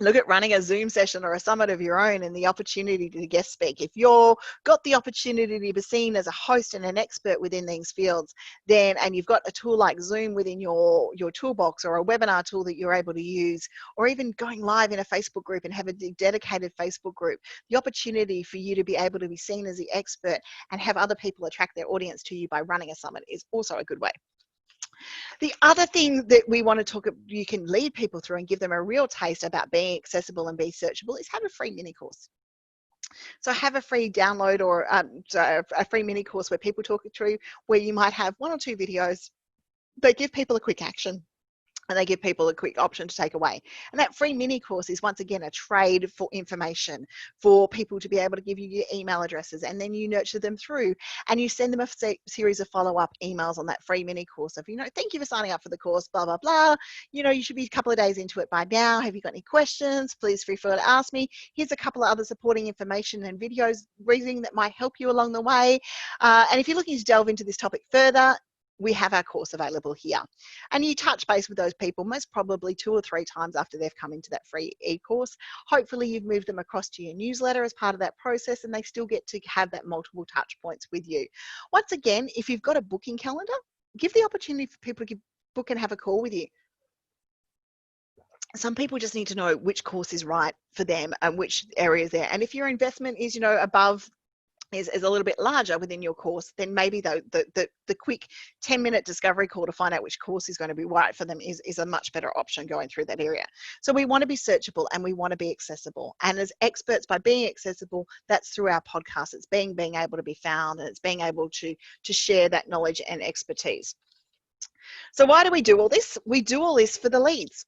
Look at running a Zoom session or a summit of your own and the opportunity to guest speak. If you've got the opportunity to be seen as a host and an expert within these fields, then, and you've got a tool like Zoom within your toolbox, or a webinar tool that you're able to use, or even going live in a Facebook group and have a dedicated Facebook group, the opportunity for you to be able to be seen as the expert and have other people attract their audience to you by running a summit is also a good way. The other thing that we want to talk about, you can lead people through and give them a real taste about being accessible and be searchable, is have a free mini course. So have a free download or a free mini course where people talk it through, where you might have 1 or 2 videos that give people a quick action. And they give people a quick option to take away. And that free mini course is, once again, a trade for information for people to be able to give you your email addresses, and then you nurture them through and you send them a series of follow-up emails on that free mini course of, thank you for signing up for the course, blah, blah, blah. You should be a couple of days into it by now. Have you got any questions? Please feel free to ask me. Here's a couple of other supporting information and videos reading that might help you along the way. And if you're looking to delve into this topic further, we have our course available here. And you touch base with those people most probably 2 or 3 times after they've come into that free e-course. Hopefully you've moved them across to your newsletter as part of that process, and they still get to have that multiple touch points with you. Once again, if you've got a booking calendar, give the opportunity for people to book and have a call with you. Some people just need to know which course is right for them and which areas there. And if your investment is, above is a little bit larger within your course, then maybe the quick 10-minute discovery call to find out which course is going to be right for them is a much better option going through that area. So we want to be searchable and we want to be accessible. And as experts, by being accessible, that's through our podcast. It's being able to be found, and it's being able to share that knowledge and expertise. So why do we do all this? We do all this for the leads.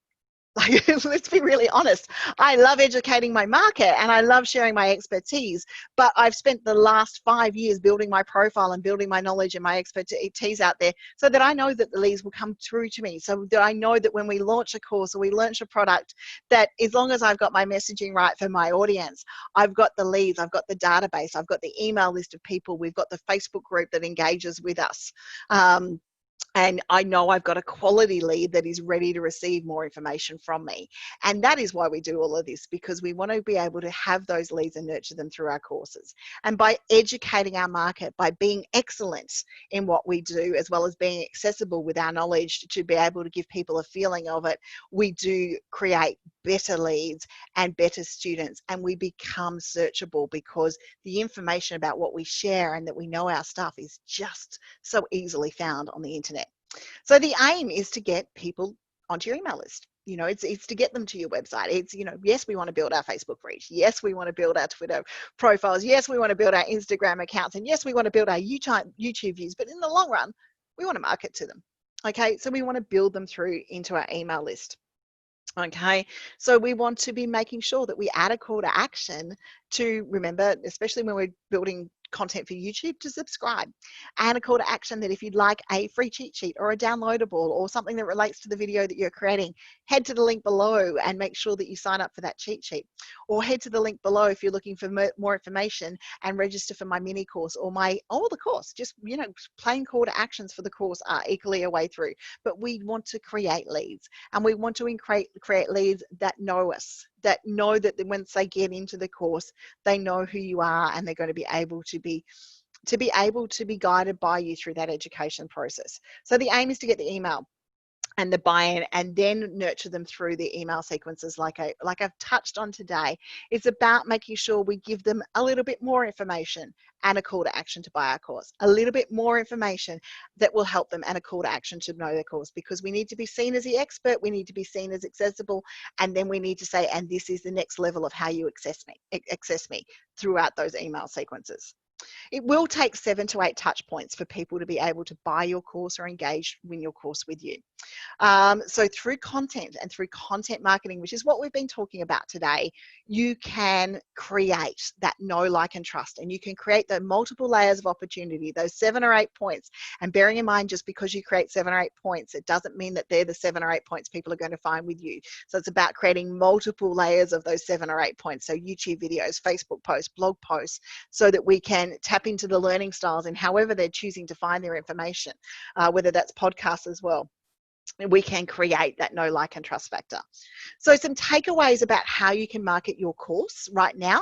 Like, let's be really honest. I love educating my market and I love sharing my expertise, but I've spent the last 5 years building my profile and building my knowledge and my expertise out there so that I know that the leads will come through to me, so that I know that when we launch a course or we launch a product, that as long as I've got my messaging right for my audience, I've got the leads, I've got the database, I've got the email list of people, we've got the Facebook group that engages with us. And I know I've got a quality lead that is ready to receive more information from me. And that is why we do all of this, because we want to be able to have those leads and nurture them through our courses. And by educating our market, by being excellent in what we do, as well as being accessible with our knowledge to be able to give people a feeling of it, we do create better leads and better students, and we become searchable because the information about what we share and that we know our stuff is just so easily found on the internet. So the aim is to get people onto your email list. It's to get them to your website. It's, yes, we want to build our Facebook reach. Yes, we want to build our Twitter profiles. Yes, we want to build our Instagram accounts. And yes, we want to build our YouTube views. But in the long run, we want to market to them. Okay, so we want to build them through into our email list. Okay, so we want to be making sure that we add a call to action to remember, especially when we're building content for YouTube, to subscribe, and a call to action that if you'd like a free cheat sheet or a downloadable or something that relates to the video that you're creating, head to the link below and make sure that you sign up for that cheat sheet, or head to the link below if you're looking for more information and register for my mini course or the course. Just, plain call to actions for the course are equally a way through, but we want to create leads, and we want to create leads that know us, that know that once they get into the course, they know who you are, and they're going to be able to be guided by you through that education process. So the aim is to get the email and the buy-in, and then nurture them through the email sequences like I've touched on today. It's about making sure we give them a little bit more information and a call to action to buy our course, a little bit more information that will help them, and a call to action to know their course, because we need to be seen as the expert, we need to be seen as accessible, and then we need to say, and this is the next level of how you access me throughout those email sequences. It will take 7 to 8 touch points for people to be able to buy your course or engage in your course with you. So through content and through content marketing, which is what we've been talking about today, you can create that know, like, and trust, and you can create the multiple layers of opportunity, those 7 or 8 points. And bearing in mind, just because you create 7 or 8 points, it doesn't mean that they're the 7 or 8 points people are going to find with you. So it's about creating multiple layers of those 7 or 8 points. So YouTube videos, Facebook posts, blog posts, so that we can tap into the learning styles and however they're choosing to find their information, whether that's podcasts as well. We can create that know, like, and trust factor. So some takeaways about how you can market your course right now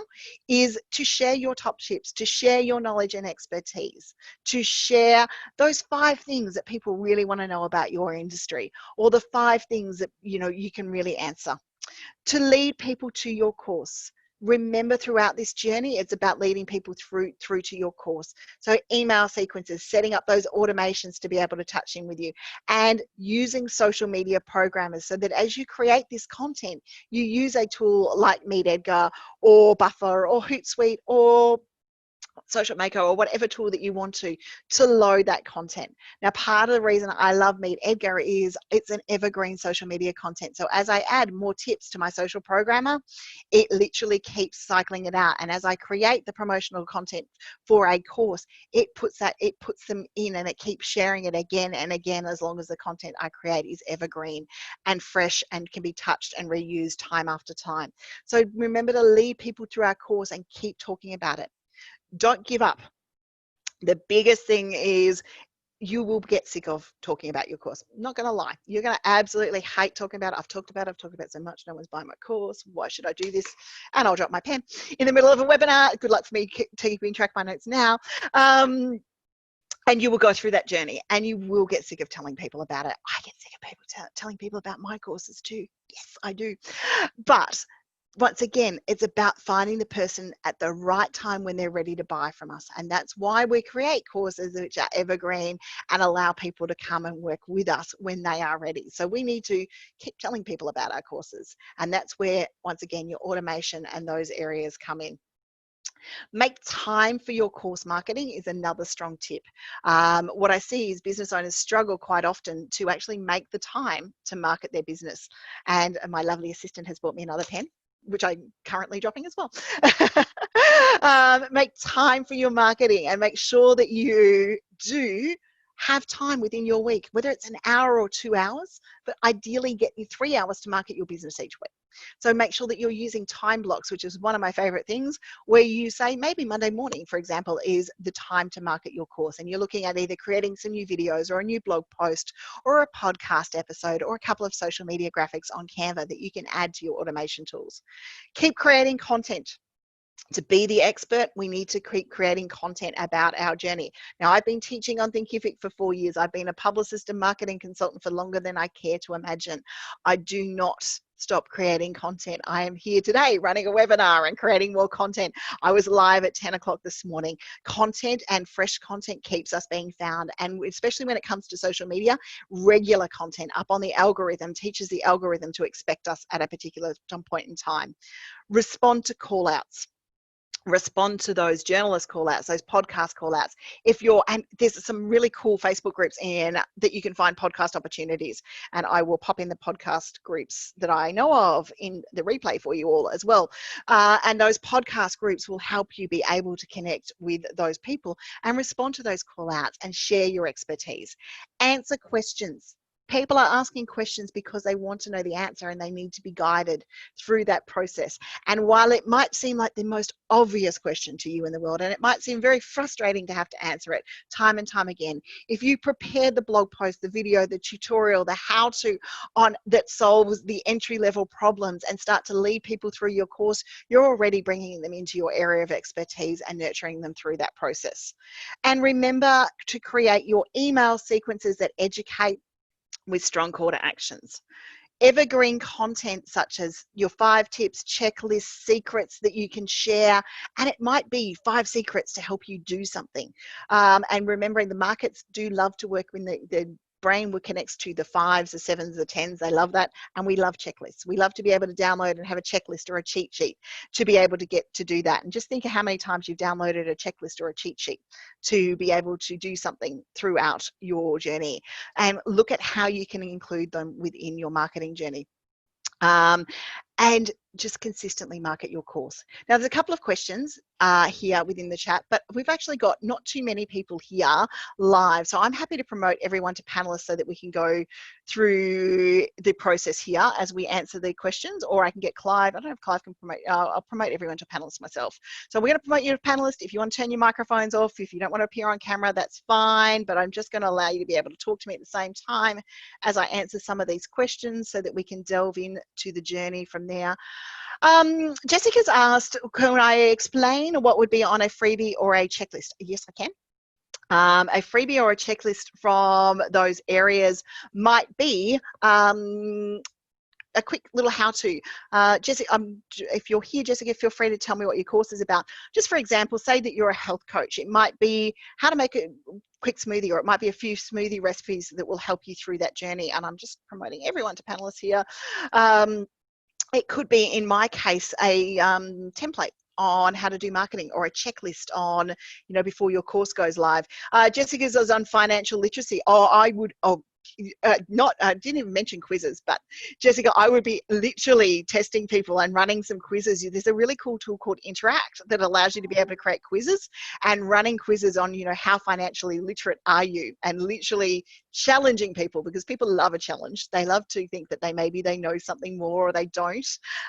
is to share your top tips, to share your knowledge and expertise, to share those 5 things that people really want to know about your industry, or the 5 things that you can really answer, to lead people to your course. Remember, throughout this journey, it's about leading people through to your course. So email sequences, setting up those automations to be able to touch in with you, and using social media programmers so that as you create this content, you use a tool like Reed-Enever or Buffer or Hootsuite or Social Maker or whatever tool that you want to load that content. Now, part of the reason I love Reed-Enever is it's an evergreen social media content. So as I add more tips to my social programmer, it literally keeps cycling it out. And as I create the promotional content for a course, it puts them in, and it keeps sharing it again and again, as long as the content I create is evergreen and fresh and can be touched and reused time after time. So remember to lead people through our course and keep talking about it. Don't give up. The biggest thing is you will get sick of talking about your course. I'm not going to lie. You're going to absolutely hate talking about it. I've talked about it so much. No one's buying my course. Why should I do this? And I'll drop my pen in the middle of a webinar. Good luck for me keeping track of my notes now. And you will go through that journey, and you will get sick of telling people about it. I get sick of people telling people about my courses too. Yes, I do. But once again, it's about finding the person at the right time when they're ready to buy from us. And that's why we create courses which are evergreen and allow people to come and work with us when they are ready. So we need to keep telling people about our courses. And that's where, once again, your automation and those areas come in. Make time for your course marketing is another strong tip. What I see is business owners struggle quite often to actually make the time to market their business. And my lovely assistant has bought me another pen, which I'm currently dropping as well. Make time for your marketing and make sure that you do have time within your week, whether it's an hour or 2 hours, but ideally get you 3 hours to market your business each week. So make sure that you're using time blocks, which is one of my favorite things, where you say maybe Monday morning, for example, is the time to market your course. And you're looking at either creating some new videos or a new blog post or a podcast episode or a couple of social media graphics on Canva that you can add to your automation tools. Keep creating content. To be the expert, we need to keep creating content about our journey. Now, I've been teaching on Thinkific for 4 years. I've been a publicist and marketing consultant for longer than I care to imagine. I do not stop creating content. I am here today running a webinar and creating more content. I was live at 10 o'clock this morning. Content and fresh content keeps us being found. And especially when it comes to social media, regular content up on the algorithm teaches the algorithm to expect us at a particular point in time. Respond to call outs. Respond to those journalist call outs, those podcast call outs. And there's some really cool Facebook groups in that you can find podcast opportunities. And I will pop in the podcast groups that I know of in the replay for you all as well. And those podcast groups will help you be able to connect with those people and respond to those call outs and share your expertise. Answer questions. People are asking questions because they want to know the answer and they need to be guided through that process. And while it might seem like the most obvious question to you in the world, and it might seem very frustrating to have to answer it time and time again, if you prepare the blog post, the video, the tutorial, the how-to on that solves the entry-level problems and start to lead people through your course, you're already bringing them into your area of expertise and nurturing them through that process. And remember to create your email sequences that educate with strong call to actions. Evergreen content such as your 5 tips, checklists, secrets that you can share, and it might be 5 secrets to help you do something. And remembering the markets do love to work when the brain connects to the 5s, the 7s, the 10s. They love that. And we love checklists. We love to be able to download and have a checklist or a cheat sheet to be able to get to do that. And just think of how many times you've downloaded a checklist or a cheat sheet to be able to do something throughout your journey, and look at how you can include them within your marketing journey. And just consistently market your course. Now, there's a couple of questions here within the chat, but we've actually got not too many people here live. So I'm happy to promote everyone to panelists so that we can go through the process here as we answer the questions, or I can get Clive. I don't know if Clive can promote. I'll promote everyone to panelists myself. So we're going to promote you to panelists. If you want to turn your microphones off, if you don't want to appear on camera, that's fine, but I'm just going to allow you to be able to talk to me at the same time as I answer some of these questions so that we can delve into the journey from there. Jessica's asked, can I explain what would be on a freebie or a checklist? Yes, I can. A freebie or a checklist from those areas might be a quick little how-to. Jessica, if you're here, Jessica, feel free to tell me what your course is about. Just for example, say that you're a health coach. It might be how to make a quick smoothie, or it might be a few smoothie recipes that will help you through that journey. And I'm just promoting everyone to panelists here. It could be, in my case, a template on how to do marketing, or a checklist on, before your course goes live. Jessica's on financial literacy. not, I didn't even mention quizzes, but Jessica, I would be literally testing people and running some quizzes. There's a really cool tool called Interact that allows you to be able to create quizzes and running quizzes on, you know, how financially literate are you, and literally challenging people, because people love a challenge. They love to think that maybe they know something more or they don't,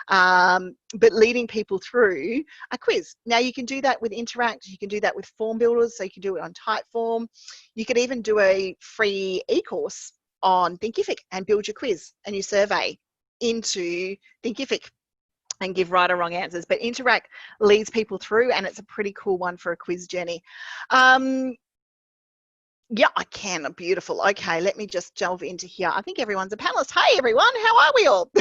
but leading people through a quiz. Now you can do that with Interact, you can do that with form builders, so you can do it on Typeform. You could even do a free e-course on Thinkific and build your quiz and your survey into Thinkific and give right or wrong answers. But Interact leads people through, and it's a pretty cool one for a quiz journey. Yeah, I can. Beautiful. Okay, let me just delve into here. I think everyone's a panelist. Hey, everyone. How are we all?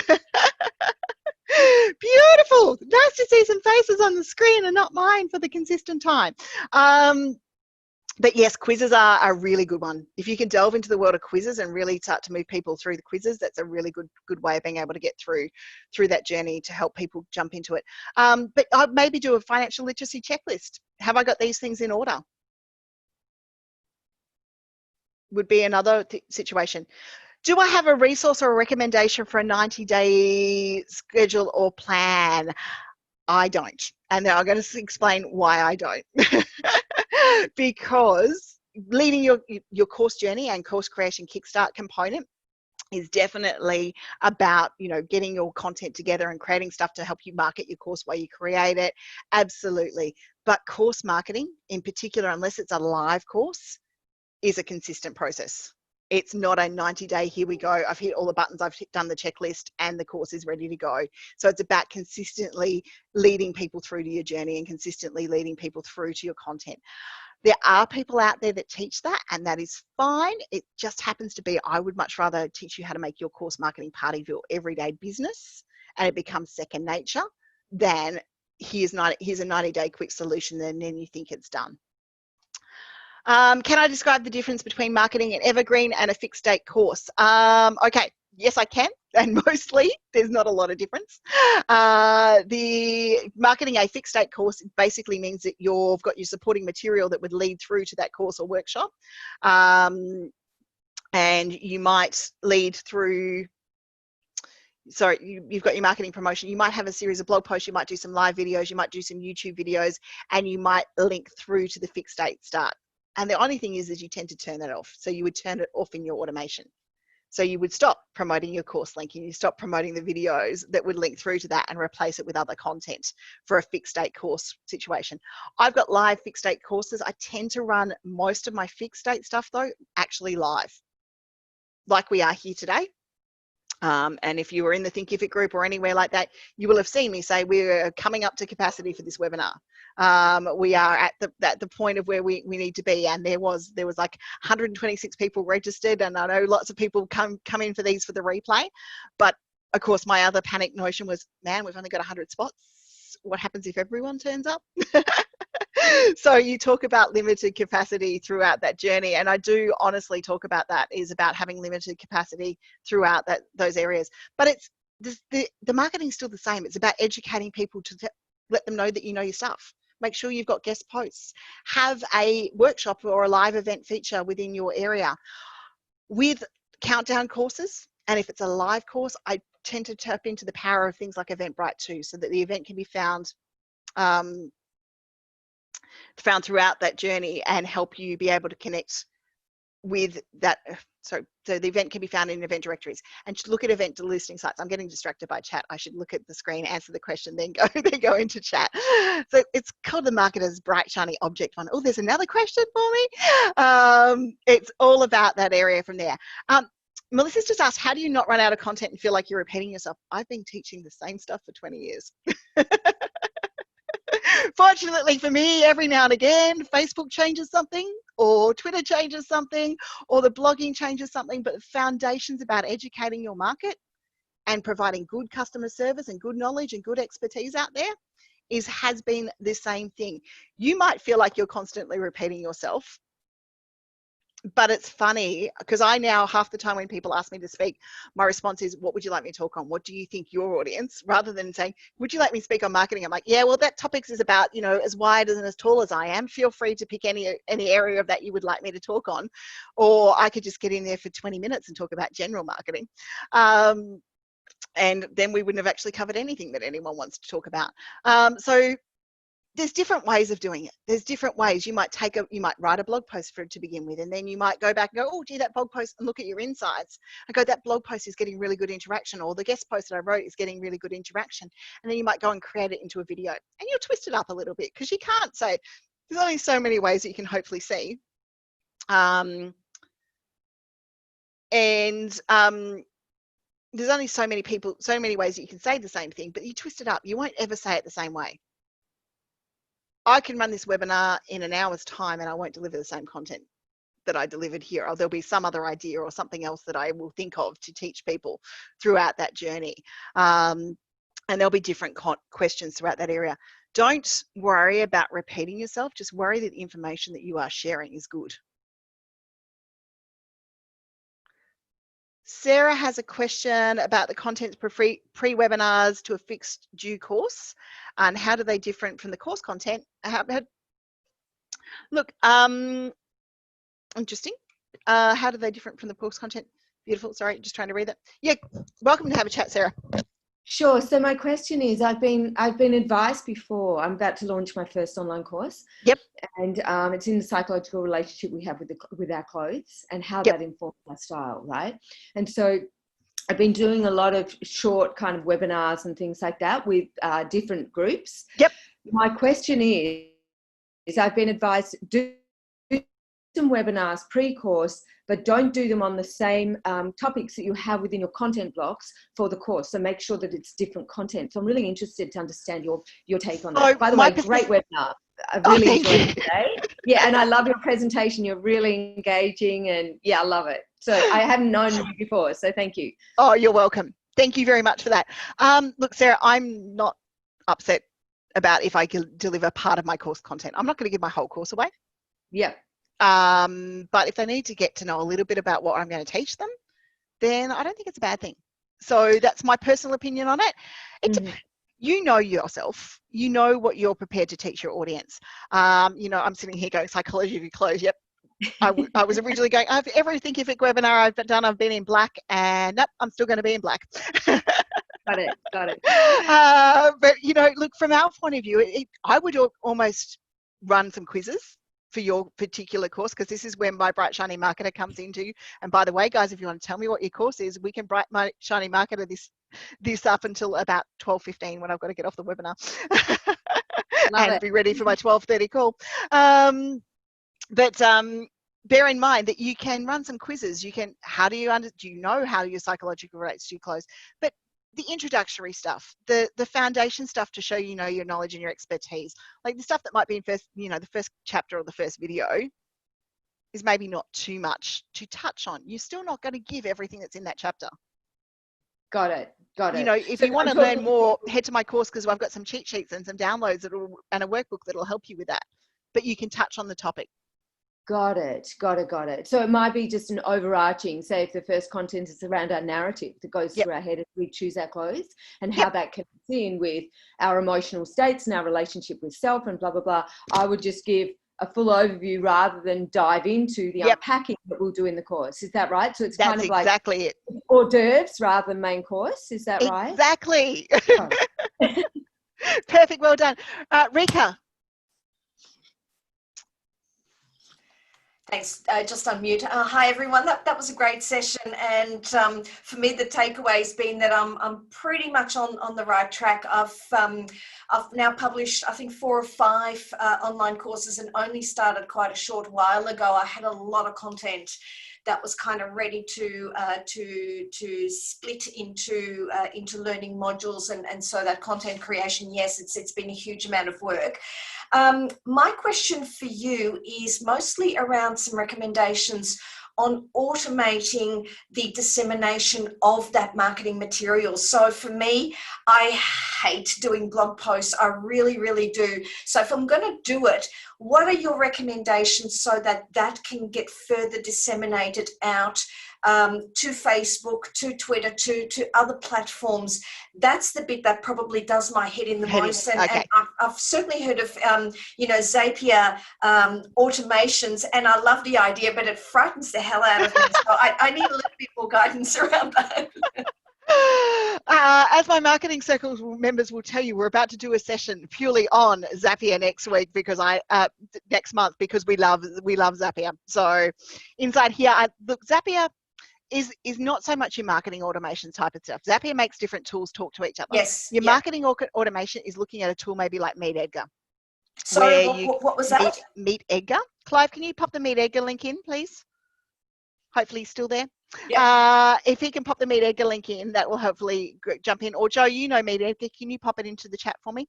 Beautiful. Nice to see some faces on the screen and not mine for the consistent time. But yes, quizzes are a really good one. If you can delve into the world of quizzes and really start to move people through the quizzes, that's a really good way of being able to get through that journey to help people jump into it. But I'd maybe do a financial literacy checklist. Have I got these things in order? Would be another situation. Do I have a resource or a recommendation for a 90-day schedule or plan? I don't. And now I'm going to explain why I don't. Because leading your course journey and course creation kickstart component is definitely about, you know, getting your content together and creating stuff to help you market your course while you create it. Absolutely. But course marketing in particular, unless it's a live course, is a consistent process. It's not a 90-day, here we go, I've hit all the buttons, I've done the checklist and the course is ready to go. So it's about consistently leading people through to your journey and consistently leading people through to your content. There are people out there that teach that, and that is fine. It just happens to be, I would much rather teach you how to make your course marketing part of your everyday business and it becomes second nature than here's a 90-day quick solution and then you think it's done. Can I describe the difference between marketing an evergreen and a fixed date course? Okay, yes, I can. And mostly there's not a lot of difference. The marketing a fixed date course basically means that you've got your supporting material that would lead through to that course or workshop. And you might lead through, sorry, you've got your marketing promotion. You might have a series of blog posts, you might do some live videos, you might do some YouTube videos, and you might link through to the fixed date start. And the only thing is you tend to turn that off. So you would turn it off in your automation. So you would stop promoting your course link and you stop promoting the videos that would link through to that and replace it with other content for a fixed date course situation. I've got live fixed date courses. I tend to run most of my fixed date stuff though, actually live, like we are here today. And if you were in the Thinkific group or anywhere like that, you will have seen me say we're coming up to capacity for this webinar. We are at the point of where we need to be, and there was like 126 people registered, and I know lots of people come in for these for the replay. But of course, my other panic notion was, man, we've only got 100 spots. What happens if everyone turns up? So you talk about limited capacity throughout that journey, and I do honestly talk about that, is about having limited capacity throughout those areas. But it's the marketing is still the same. It's about educating people to let them know that you know your stuff. Make sure you've got guest posts. Have a workshop or a live event feature within your area. With countdown courses, and if it's a live course, I tend to tap into the power of things like Eventbrite too, so that the event can be found throughout that journey and help you be able to connect with that. So the event can be found in event directories, and just look at event listing sites. I'm getting distracted by chat. I should look at the screen, answer the question, then go into chat. So it's called the marketer's bright shiny object one. Oh, there's another question for me. It's all about that area from there. Melissa's just asked, how do you not run out of content and feel like you're repeating yourself? I've been teaching the same stuff for 20 years. Fortunately for me, every now and again, Facebook changes something, or Twitter changes something, or the blogging changes something, but the foundation's about educating your market and providing good customer service and good knowledge and good expertise out there has been the same thing. You might feel like you're constantly repeating yourself, But it's funny because I now, half the time when people ask me to speak, my response is, what would you like me to talk on? What do you think your audience, rather than saying, would you like me to speak on marketing? I'm like, yeah, well, that topic is about, as wide and as tall as I am. Feel free to pick any area of that you would like me to talk on. Or I could just get in there for 20 minutes and talk about general marketing. And then we wouldn't have actually covered anything that anyone wants to talk about. So there's different ways of doing it. There's different ways. You might write a blog post for it to begin with, and then you might go back and go, oh, gee, that blog post, and look at your insights. I go, that blog post is getting really good interaction, or the guest post that I wrote is getting really good interaction. And then you might go and create it into a video, and you'll twist it up a little bit, because you can't say, there's only so many ways that you can hopefully see. There's only so many ways that you can say the same thing, but you twist it up. You won't ever say it the same way. I can run this webinar in an hour's time and I won't deliver the same content that I delivered here, or there'll be some other idea or something else that I will think of to teach people throughout that journey. And there'll be different questions throughout that area. Don't worry about repeating yourself. Just worry that the information that you are sharing is good. Sarah has a question about the contents for pre-webinars to a fixed due course, and how do they different from the course content? Look, interesting. How do they different from the course content? Beautiful. Sorry, just trying to read that. Yeah, welcome to have a chat, Sarah. Sure. So my question is, I've been advised before. I'm about to launch my first online course. Yep. And it's in the psychological relationship we have with our clothes and how that informs our style, right? And so I've been doing a lot of short kind of webinars and things like that with different groups. Yep. My question is I've been advised, do some webinars pre-course, but don't do them on the same topics that you have within your content blocks for the course. So make sure that it's different content. So I'm really interested to understand your take on that. By the way, great webinar. I really enjoyed it today. Yeah, and I love your presentation. You're really engaging, and yeah, I love it. So I hadn't known you before, so thank you. Oh, you're welcome. Thank you very much for that. Look, Sarah, I'm not upset about if I can deliver part of my course content. I'm not going to give my whole course away. Yeah. But if they need to get to know a little bit about what I'm going to teach them, then I don't think it's a bad thing. So that's my personal opinion on it. You know yourself. You know what you're prepared to teach your audience. I'm sitting here going, psychology of your clothes. Yep. I was originally going, every Thinkific webinar I've done, I've been in black, and nope, I'm still going to be in black. Got it. But, look, from our point of view, I would almost run some quizzes for your particular course, because this is where my Bright Shiny Marketer comes into. And by the way, guys, if you want to tell me what your course is, we can Bright Shiny Marketer this up until about 12:15 when I've got to get off the webinar and be ready for my 12:30 call. But bear in mind that you can run some quizzes. You can, do you know how your psychological relates to your clothes? But the introductory stuff, the foundation stuff to show your knowledge and your expertise, like the stuff that might be in the first chapter or the first video, is maybe not too much to touch on. You're still not going to give everything that's in that chapter. Got it. If you want to learn more, head to my course, because I've got some cheat sheets and some downloads and a workbook that'll help you with that. But you can touch on the topic. Got it. So it might be just an overarching, say if the first content is around our narrative that goes through our head as we choose our clothes, and how that connects in with our emotional states and our relationship with self and blah, blah, blah. I would just give a full overview rather than dive into the unpacking that we'll do in the course. Is that right? So it's kind of like exactly it. Hors d'oeuvres rather than main course. Is that right? Exactly. Perfect. Well done. Rika. Thanks. Just unmute. Hi everyone. That was a great session, and for me the takeaway's been that I'm pretty much on the right track. I've now published I think 4 or 5 online courses, and only started quite a short while ago. I had a lot of content that was kind of ready to split into learning modules, and so that content creation, yes, it's been a huge amount of work. My question for you is mostly around some recommendations on automating the dissemination of that marketing material. So for me, I hate doing blog posts. I really, really do. So if I'm going to do it, what are your recommendations so that that can get further disseminated out to Facebook, to Twitter, to other platforms? That's the bit that probably does my head in the most. And I've certainly heard of, Zapier automations, and I love the idea, but it frightens the hell out of me. So I need a little bit more guidance around that. As my marketing circles members will tell you, we're about to do a session purely on Zapier next week because next month because we love Zapier. So inside here, look, Zapier is not so much your marketing automation type of stuff. Zapier makes different tools talk to each other. Yes. Your marketing automation is looking at a tool maybe like Meet Edgar. Sorry, what was that? Meet Edgar. Clive, can you pop the Meet Edgar link in, please? Hopefully he's still there. Yep. If he can pop the Meet Edgar link in, that will hopefully jump in. Or Joe, you know Meet Edgar. Can you pop it into the chat for me?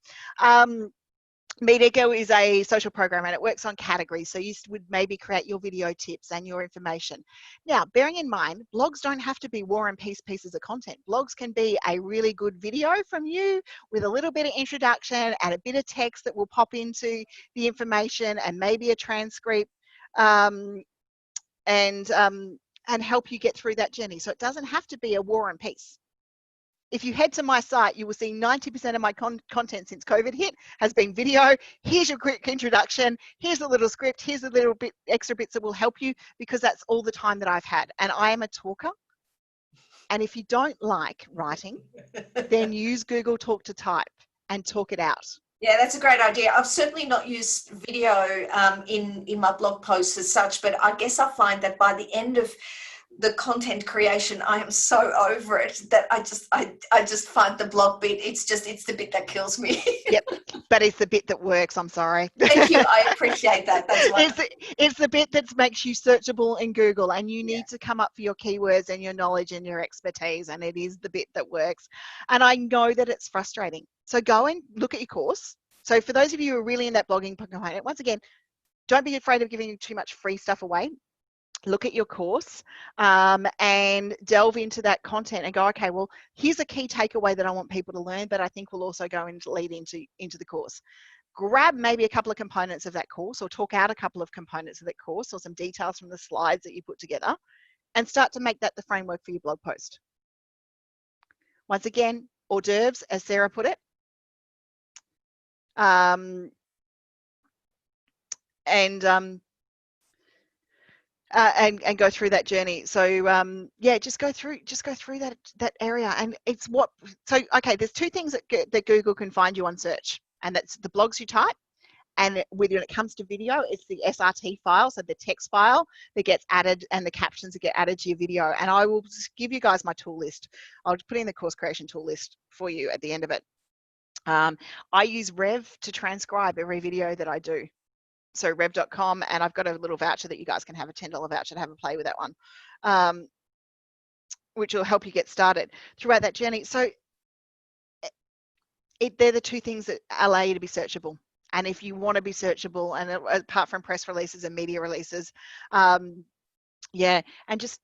Meet Edgar is a social program and it works on categories. So you would maybe create your video tips and your information. Now, bearing in mind, blogs don't have to be war and peace pieces of content. Blogs can be a really good video from you with a little bit of introduction and a bit of text that will pop into the information and maybe a transcript and help you get through that journey. So it doesn't have to be a war and peace. If you head to my site, you will see 90% of my content since COVID hit has been video. Here's your quick introduction. Here's a little script. Here's a little bit extra bits that will help you because that's all the time that I've had. And I am a talker. And if you don't like writing, then use Google Talk to type and talk it out. Yeah, that's a great idea. I've certainly not used video in my blog posts as such, but I guess I find that by the end of the content creation, I am so over it that I just find the blog bit, it's the bit that kills me. Yep, but it's the bit that works, I'm sorry. Thank you, I appreciate that. That's it's the bit that makes you searchable in Google, and you need to come up for your keywords and your knowledge and your expertise, and it is the bit that works. And I know that it's frustrating. So go and look at your course. So for those of you who are really in that blogging component, once again, don't be afraid of giving too much free stuff away. Look at your course and delve into that content and go, okay, well, here's a key takeaway that I want people to learn, but I think we'll also go and lead into the course. Grab maybe a couple of components of that course or talk out a couple of components of that course or some details from the slides that you put together and start to make that the framework for your blog post. Once again, hors d'oeuvres, as Sarah put it. And go through that journey. So yeah, just go through that area. And it's what, so okay, there's two things that Google can find you on search, and that's the blogs you type, and when it comes to video, it's the SRT file, so the text file that gets added and the captions that get added to your video. And I will just give you guys my tool list. I'll put in the course creation tool list for you at the end of it. I use Rev to transcribe every video that I do. So rev.com, and I've got a little voucher that you guys can have, a $10 voucher to have a play with that one, which will help you get started throughout that journey. So they're the two things that allow you to be searchable. And if you want to be searchable, and apart from press releases and media releases, yeah, and just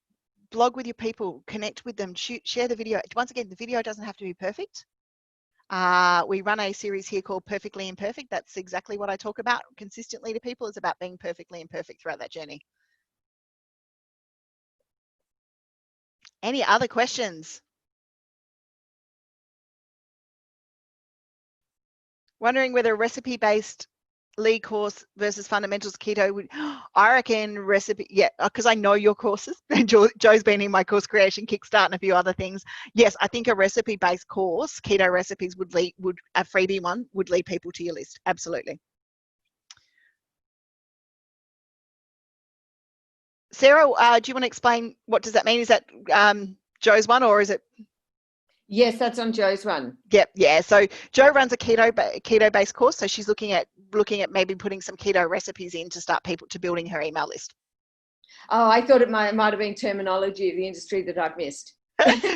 blog with your people, connect with them, share the video. Once again, the video doesn't have to be perfect. We run a series here called Perfectly Imperfect. That's exactly what I talk about consistently to people. It's about being perfectly imperfect throughout that journey. Any other questions? Wondering whether a recipe-based lead course versus fundamentals keto would, I reckon recipe, yeah, because I know your courses, and Joe's been in my course creation kickstart and a few other things. Yes, I think a recipe-based course, keto recipes, a freebie one would lead people to your list. Absolutely. Sarah, do you want to explain what does that mean? Is that Joe's one, or is it? Yes, that's on Joe's one. Yep, yeah. So Joe runs a keto-based course, so she's looking at maybe putting some keto recipes in to start people to building her email list. Oh, I thought it might have been terminology of the industry that I've missed.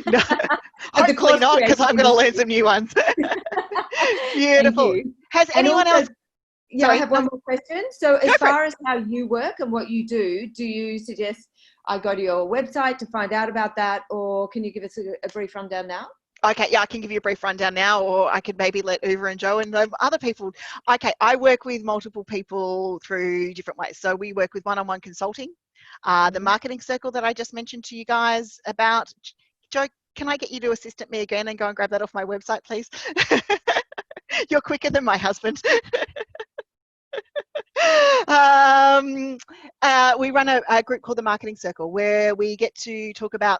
No, hopefully not, because I'm going to learn some new ones. Beautiful. Has anyone else? Yeah, sorry, I have one more question. So as far as how you work and what you do you suggest I go to your website to find out about that, or can you give us a brief rundown now? Okay, yeah, I can give you a brief rundown now, or I could maybe let Uva and Joe and the other people. Okay, I work with multiple people through different ways. So we work with one-on-one consulting. The marketing circle that I just mentioned to you guys about. Joe, can I get you to assist me again and go and grab that off my website, please? You're quicker than my husband. We run a group called the Marketing Circle, where we get to talk about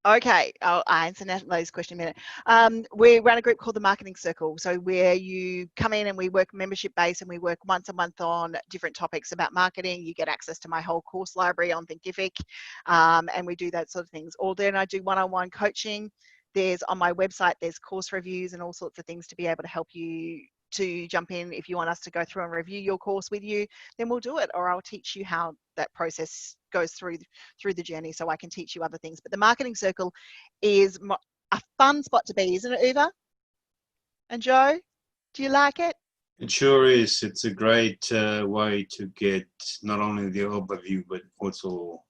okay, I'll answer Natalie's question in a minute. We run a group called the Marketing Circle, so where you come in and we work membership based, and we work once a month on different topics about marketing. You get access to my whole course library on Thinkific, and we do that sort of things. Or then I do one-on-one coaching. There's on my website, there's course reviews and all sorts of things to be able to help you to jump in. If you want us to go through and review your course with you, then we'll do it, or I'll teach you how that process goes through the journey, so I can teach you other things. But the Marketing Circle is a fun spot to be, isn't it, Uva? And Joe, do you like it? It sure is. It's a great way to get not only the overview, but also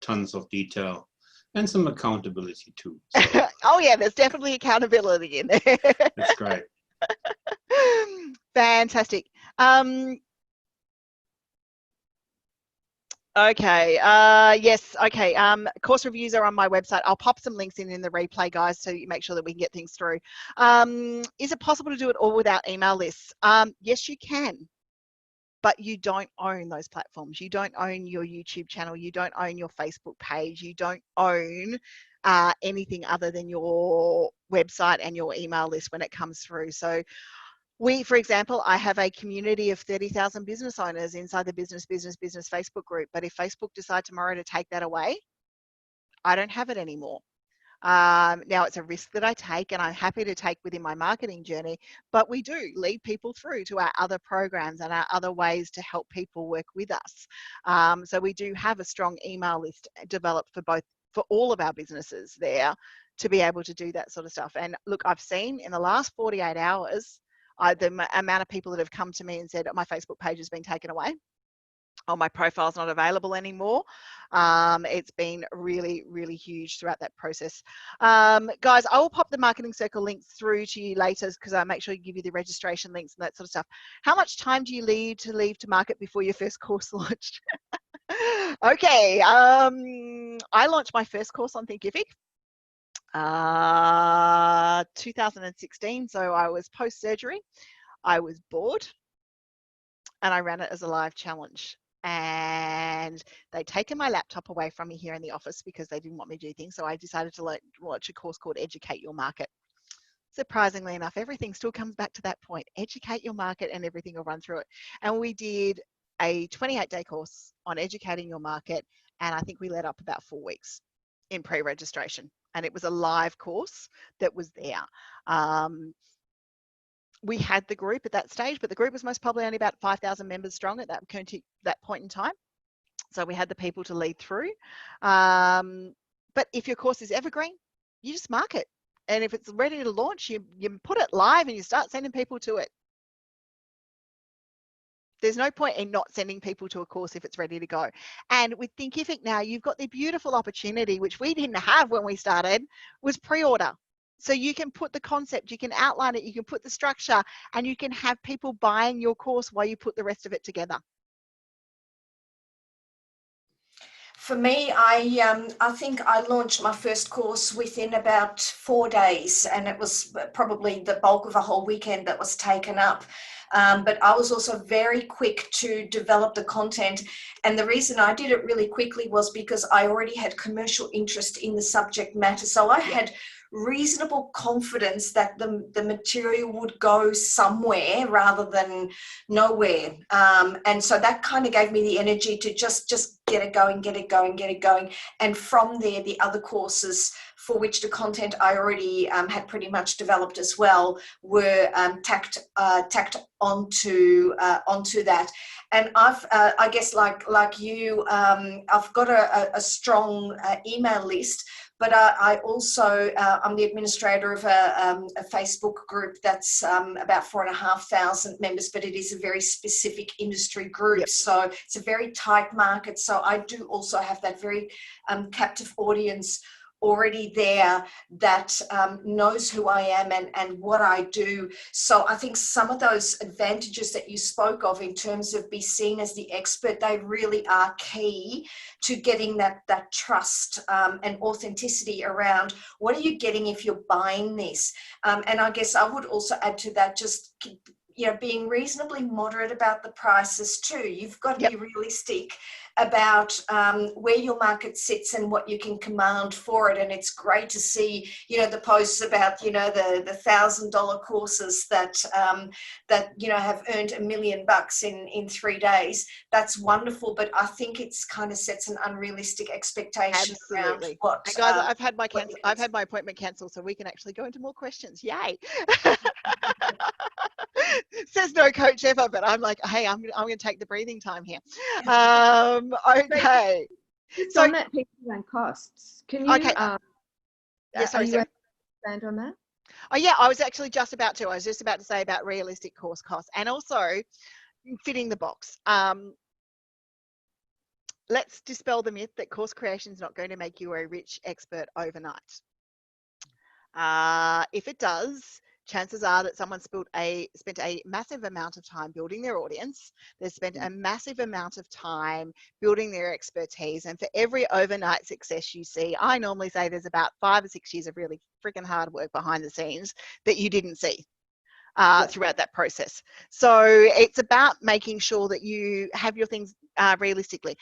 tons of detail and some accountability too. So. Oh yeah, there's definitely accountability in there. That's great. Fantastic. Okay, yes, okay. Course reviews are on my website. I'll pop some links in the replay, guys, so you make sure that we can get things through. Is it possible to do it all without email lists? Yes, you can, but you don't own those platforms. You don't own your YouTube channel. You don't own your Facebook page. You don't own anything other than your website and your email list when it comes through. So for example, I have a community of 30,000 business owners inside the business Facebook group. But if Facebook decide tomorrow to take that away, I don't have it anymore. Now, it's a risk that I take, and I'm happy to take within my marketing journey, but we do lead people through to our other programs and our other ways to help people work with us. So we do have a strong email list developed for all of our businesses there to be able to do that sort of stuff. And look, I've seen in the last 48 hours, the amount of people that have come to me and said, my Facebook page has been taken away, or my profile's not available anymore. It's been really, really huge throughout that process. Guys, I will pop the Marketing Circle links through to you later, because I make sure you give you the registration links and that sort of stuff. How much time do you leave to market before your first course launched? Okay, I launched my first course on Thinkific 2016. So I was post-surgery, I was bored, and I ran it as a live challenge. And they'd taken my laptop away from me here in the office because they didn't want me to do things. So I decided to launch a course called Educate Your Market. Surprisingly enough, everything still comes back to that point. Educate your market and everything will run through it. And we did a 28-day course on educating your market. And I think we let up about 4 weeks in pre-registration. And it was a live course that was there. We had the group at that stage, but the group was most probably only about 5,000 members strong at that point in time. So we had the people to lead through. But if your course is evergreen, you just mark it. And if it's ready to launch, you put it live and you start sending people to it. There's no point in not sending people to a course if it's ready to go. And with Thinkific now, you've got the beautiful opportunity, which we didn't have when we started, was pre-order. So you can put the concept, you can outline it, you can put the structure, and you can have people buying your course while you put the rest of it together. For me, I think I launched my first course within about 4 days, and it was probably the bulk of a whole weekend that was taken up. But I was also very quick to develop the content. And the reason I did it really quickly was because I already had commercial interest in the subject matter. So I had reasonable confidence that the material would go somewhere rather than nowhere. And so that kind of gave me the energy to just get it going. And from there, the other courses for which the content I already had pretty much developed as well were tacked onto that. And I've I guess like you, I've got a strong email list. But I also, I'm the administrator of a Facebook group that's about 4,500 members, but it is a very specific industry group. Yep. So it's a very tight market. So I do also have that very captive audience already there that knows who I am and what I do. So I think some of those advantages that you spoke of in terms of be seen as the expert, they really are key to getting that trust and authenticity around what are you getting if you're buying this. And I guess I would also add to that, just being reasonably moderate about the prices too. You've got to be realistic about where your market sits and what you can command for it. And it's great to see, the posts about, the $1,000 courses that have earned $1 million in 3 days. That's wonderful, but I think it's kind of sets an unrealistic expectation around what. And guys, I've had my appointment cancelled, so we can actually go into more questions. Yay! Says no coach ever, but I'm like, hey, I'm going to take the breathing time here. Okay. It's on that piece around costs. Can you? Okay. Sorry, are you able to expand on that? Oh yeah, I was actually just about to. I was just about to say about realistic course costs and also fitting the box. Let's dispel the myth that course creation is not going to make you a rich expert overnight. If it does, chances are that someone spent a massive amount of time building their audience. They've spent a massive amount of time building their expertise. And for every overnight success you see, I normally say there's about 5 or 6 years of really freaking hard work behind the scenes that you didn't see throughout that process. So it's about making sure that you have your things realistically.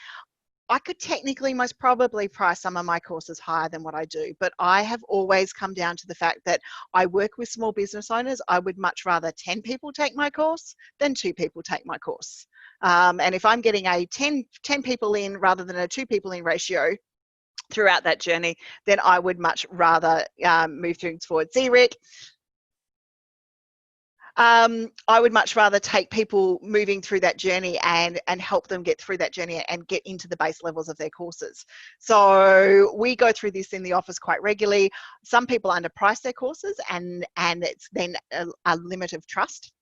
I could technically most probably price some of my courses higher than what I do, but I have always come down to the fact that I work with small business owners. I would much rather 10 people take my course than 2 people take my course. And if I'm getting a 10 people in rather than a 2 people in ratio throughout that journey, then I would much rather move things forward. See, Rick? I would much rather take people moving through that journey and help them get through that journey and get into the base levels of their courses. So we go through this in the office quite regularly. Some people underprice their courses and it's then a limit of trust.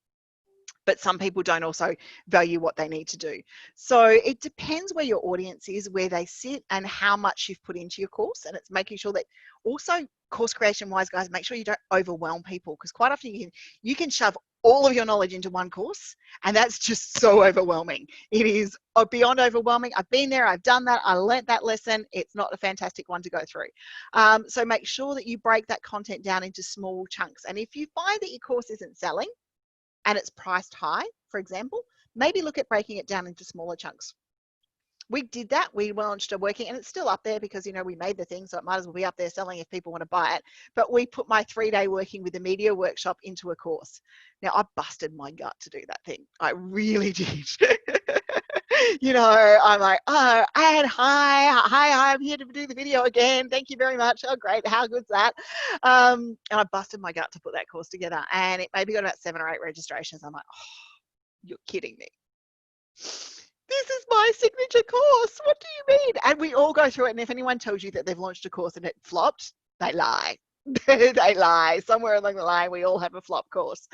But some people don't also value what they need to do. So it depends where your audience is, where they sit, and how much you've put into your course. And it's making sure that also course creation wise, guys, make sure you don't overwhelm people, because quite often you can shove all of your knowledge into one course, and that's just so overwhelming. It is beyond overwhelming. I've been there, I've done that, I learnt that lesson. It's not a fantastic one to go through. So make sure that you break that content down into small chunks. And if you find that your course isn't selling, and it's priced high, for example, maybe look at breaking it down into smaller chunks. We did that. We launched a working, and it's still up there because, we made the thing, so it might as well be up there selling if people want to buy it. But we put my 3-day working with the media workshop into a course. Now, I busted my gut to do that thing. I really did. I'm like, oh, and hi, I'm here to do the video again. Thank you very much. Oh, great. How good's that? And I busted my gut to put that course together. And it maybe got about 7 or 8 registrations. I'm like, oh, you're kidding me. This is my signature course. What do you mean? And we all go through it. And if anyone tells you that they've launched a course and it flopped, they lie. They lie. Somewhere along the line, we all have a flop course.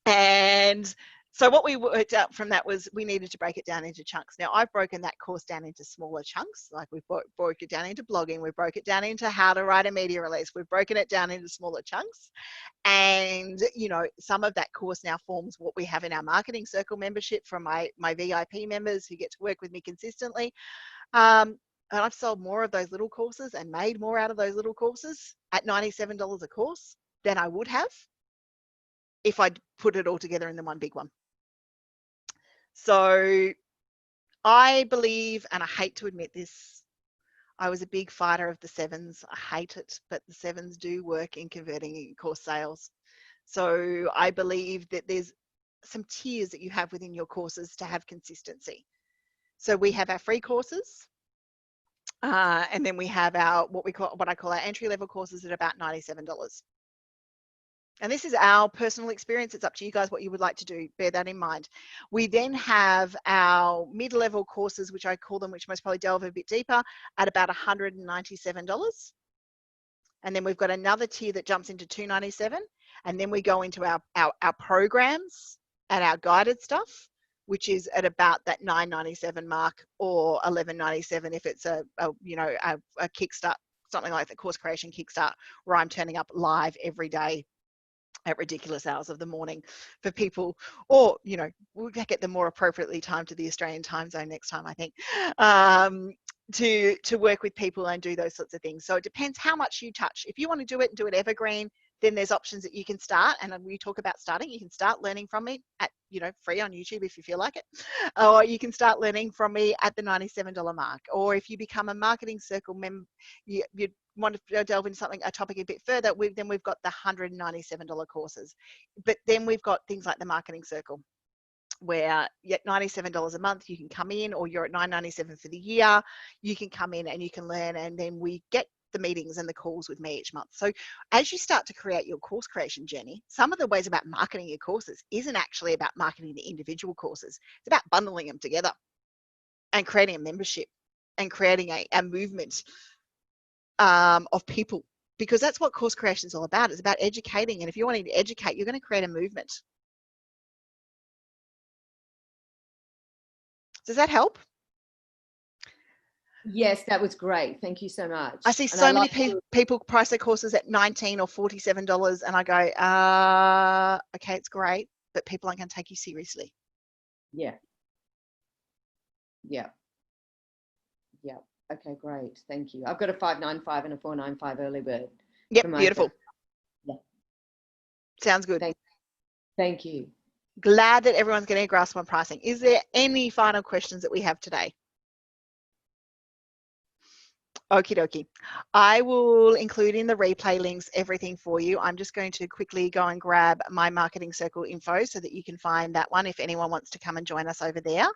And so what we worked out from that was we needed to break it down into chunks. Now, I've broken that course down into smaller chunks. Like we've broke it down into blogging. We broke it down into how to write a media release. We've broken it down into smaller chunks. And, some of that course now forms what we have in our marketing circle membership from my VIP members who get to work with me consistently. And I've sold more of those little courses and made more out of those little courses at $97 a course than I would have if I'd put it all together in the one big one. So I believe, and I hate to admit this, I was a big fighter of the 7s. I hate it, but the 7s do work in converting in course sales. So I believe that there's some tiers that you have within your courses to have consistency. So we have our free courses, and then we have our what I call our entry-level courses at about $97. And this is our personal experience. It's up to you guys what you would like to do. Bear that in mind. We then have our mid-level courses, which I call them, which most probably delve a bit deeper, at about $197. And then we've got another tier that jumps into $297. And then we go into our programs and our guided stuff, which is at about that $9.97 mark, or $11.97 if it's a Kickstart, something like the course creation Kickstart, where I'm turning up live every day at ridiculous hours of the morning for people, or we'll get them more appropriately timed to the Australian time zone next time, I think, to work with people and do those sorts of things. So it depends how much you touch. If you want to do it and do it evergreen, then there's options that you can start, and we talk about starting. You can start learning from me at free on YouTube if you feel like it, or you can start learning from me at the $97 mark. Or if you become a Marketing Circle member, you want to delve into a topic a bit further, then we've got the $197 courses. But then we've got things like the Marketing Circle, where at $97 a month you can come in, or you're at $9.97 for the year, you can come in and you can learn, and then we get the meetings and the calls with me each month. So as you start to create your course creation journey, some of the ways about marketing your courses isn't actually about marketing the individual courses. It's about bundling them together and creating a membership and creating a movement of people, because that's what course creation is all about. It's about educating, and if you're wanting to educate, you're going to create a movement. Does that help? Yes, that was great. Thank you so much. I see so many people price their courses at $19 or $47, and I go, okay, it's great, but people aren't going to take you seriously. Yeah. Okay, great. Thank you. I've got a 595 and a 495 early bird. Yep, beautiful. Yeah. Sounds good. Thank you. Glad that everyone's getting a grasp on pricing. Is there any final questions that we have today? Okie dokie. I will include in the replay links everything for you. I'm just going to quickly go and grab my Marketing Circle info so that you can find that one if anyone wants to come and join us over there.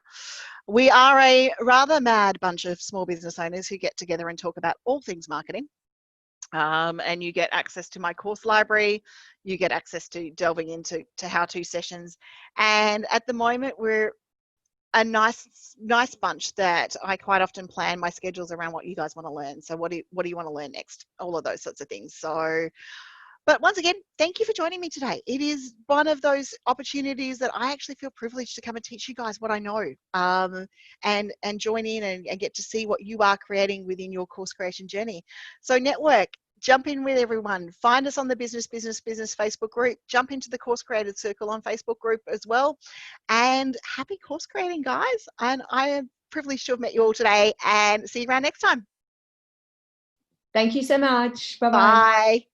We are a rather mad bunch of small business owners who get together and talk about all things marketing. And you get access to my course library, you get access to delving into how-to sessions. And at the moment, we're a nice bunch that I quite often plan my schedules around what you guys want to learn. So what do you want to learn next? All of those sorts of things. So, but once again, thank you for joining me today. It is one of those opportunities that I actually feel privileged to come and teach you guys what I know, and join in and get to see what you are creating within your course creation journey. So network, jump in with everyone. Find us on the Business Facebook group. Jump into the Course Created Circle on Facebook group as well. And happy course creating, guys. And I am privileged to have met you all today, and see you around next time. Thank you so much. Bye-bye. Bye.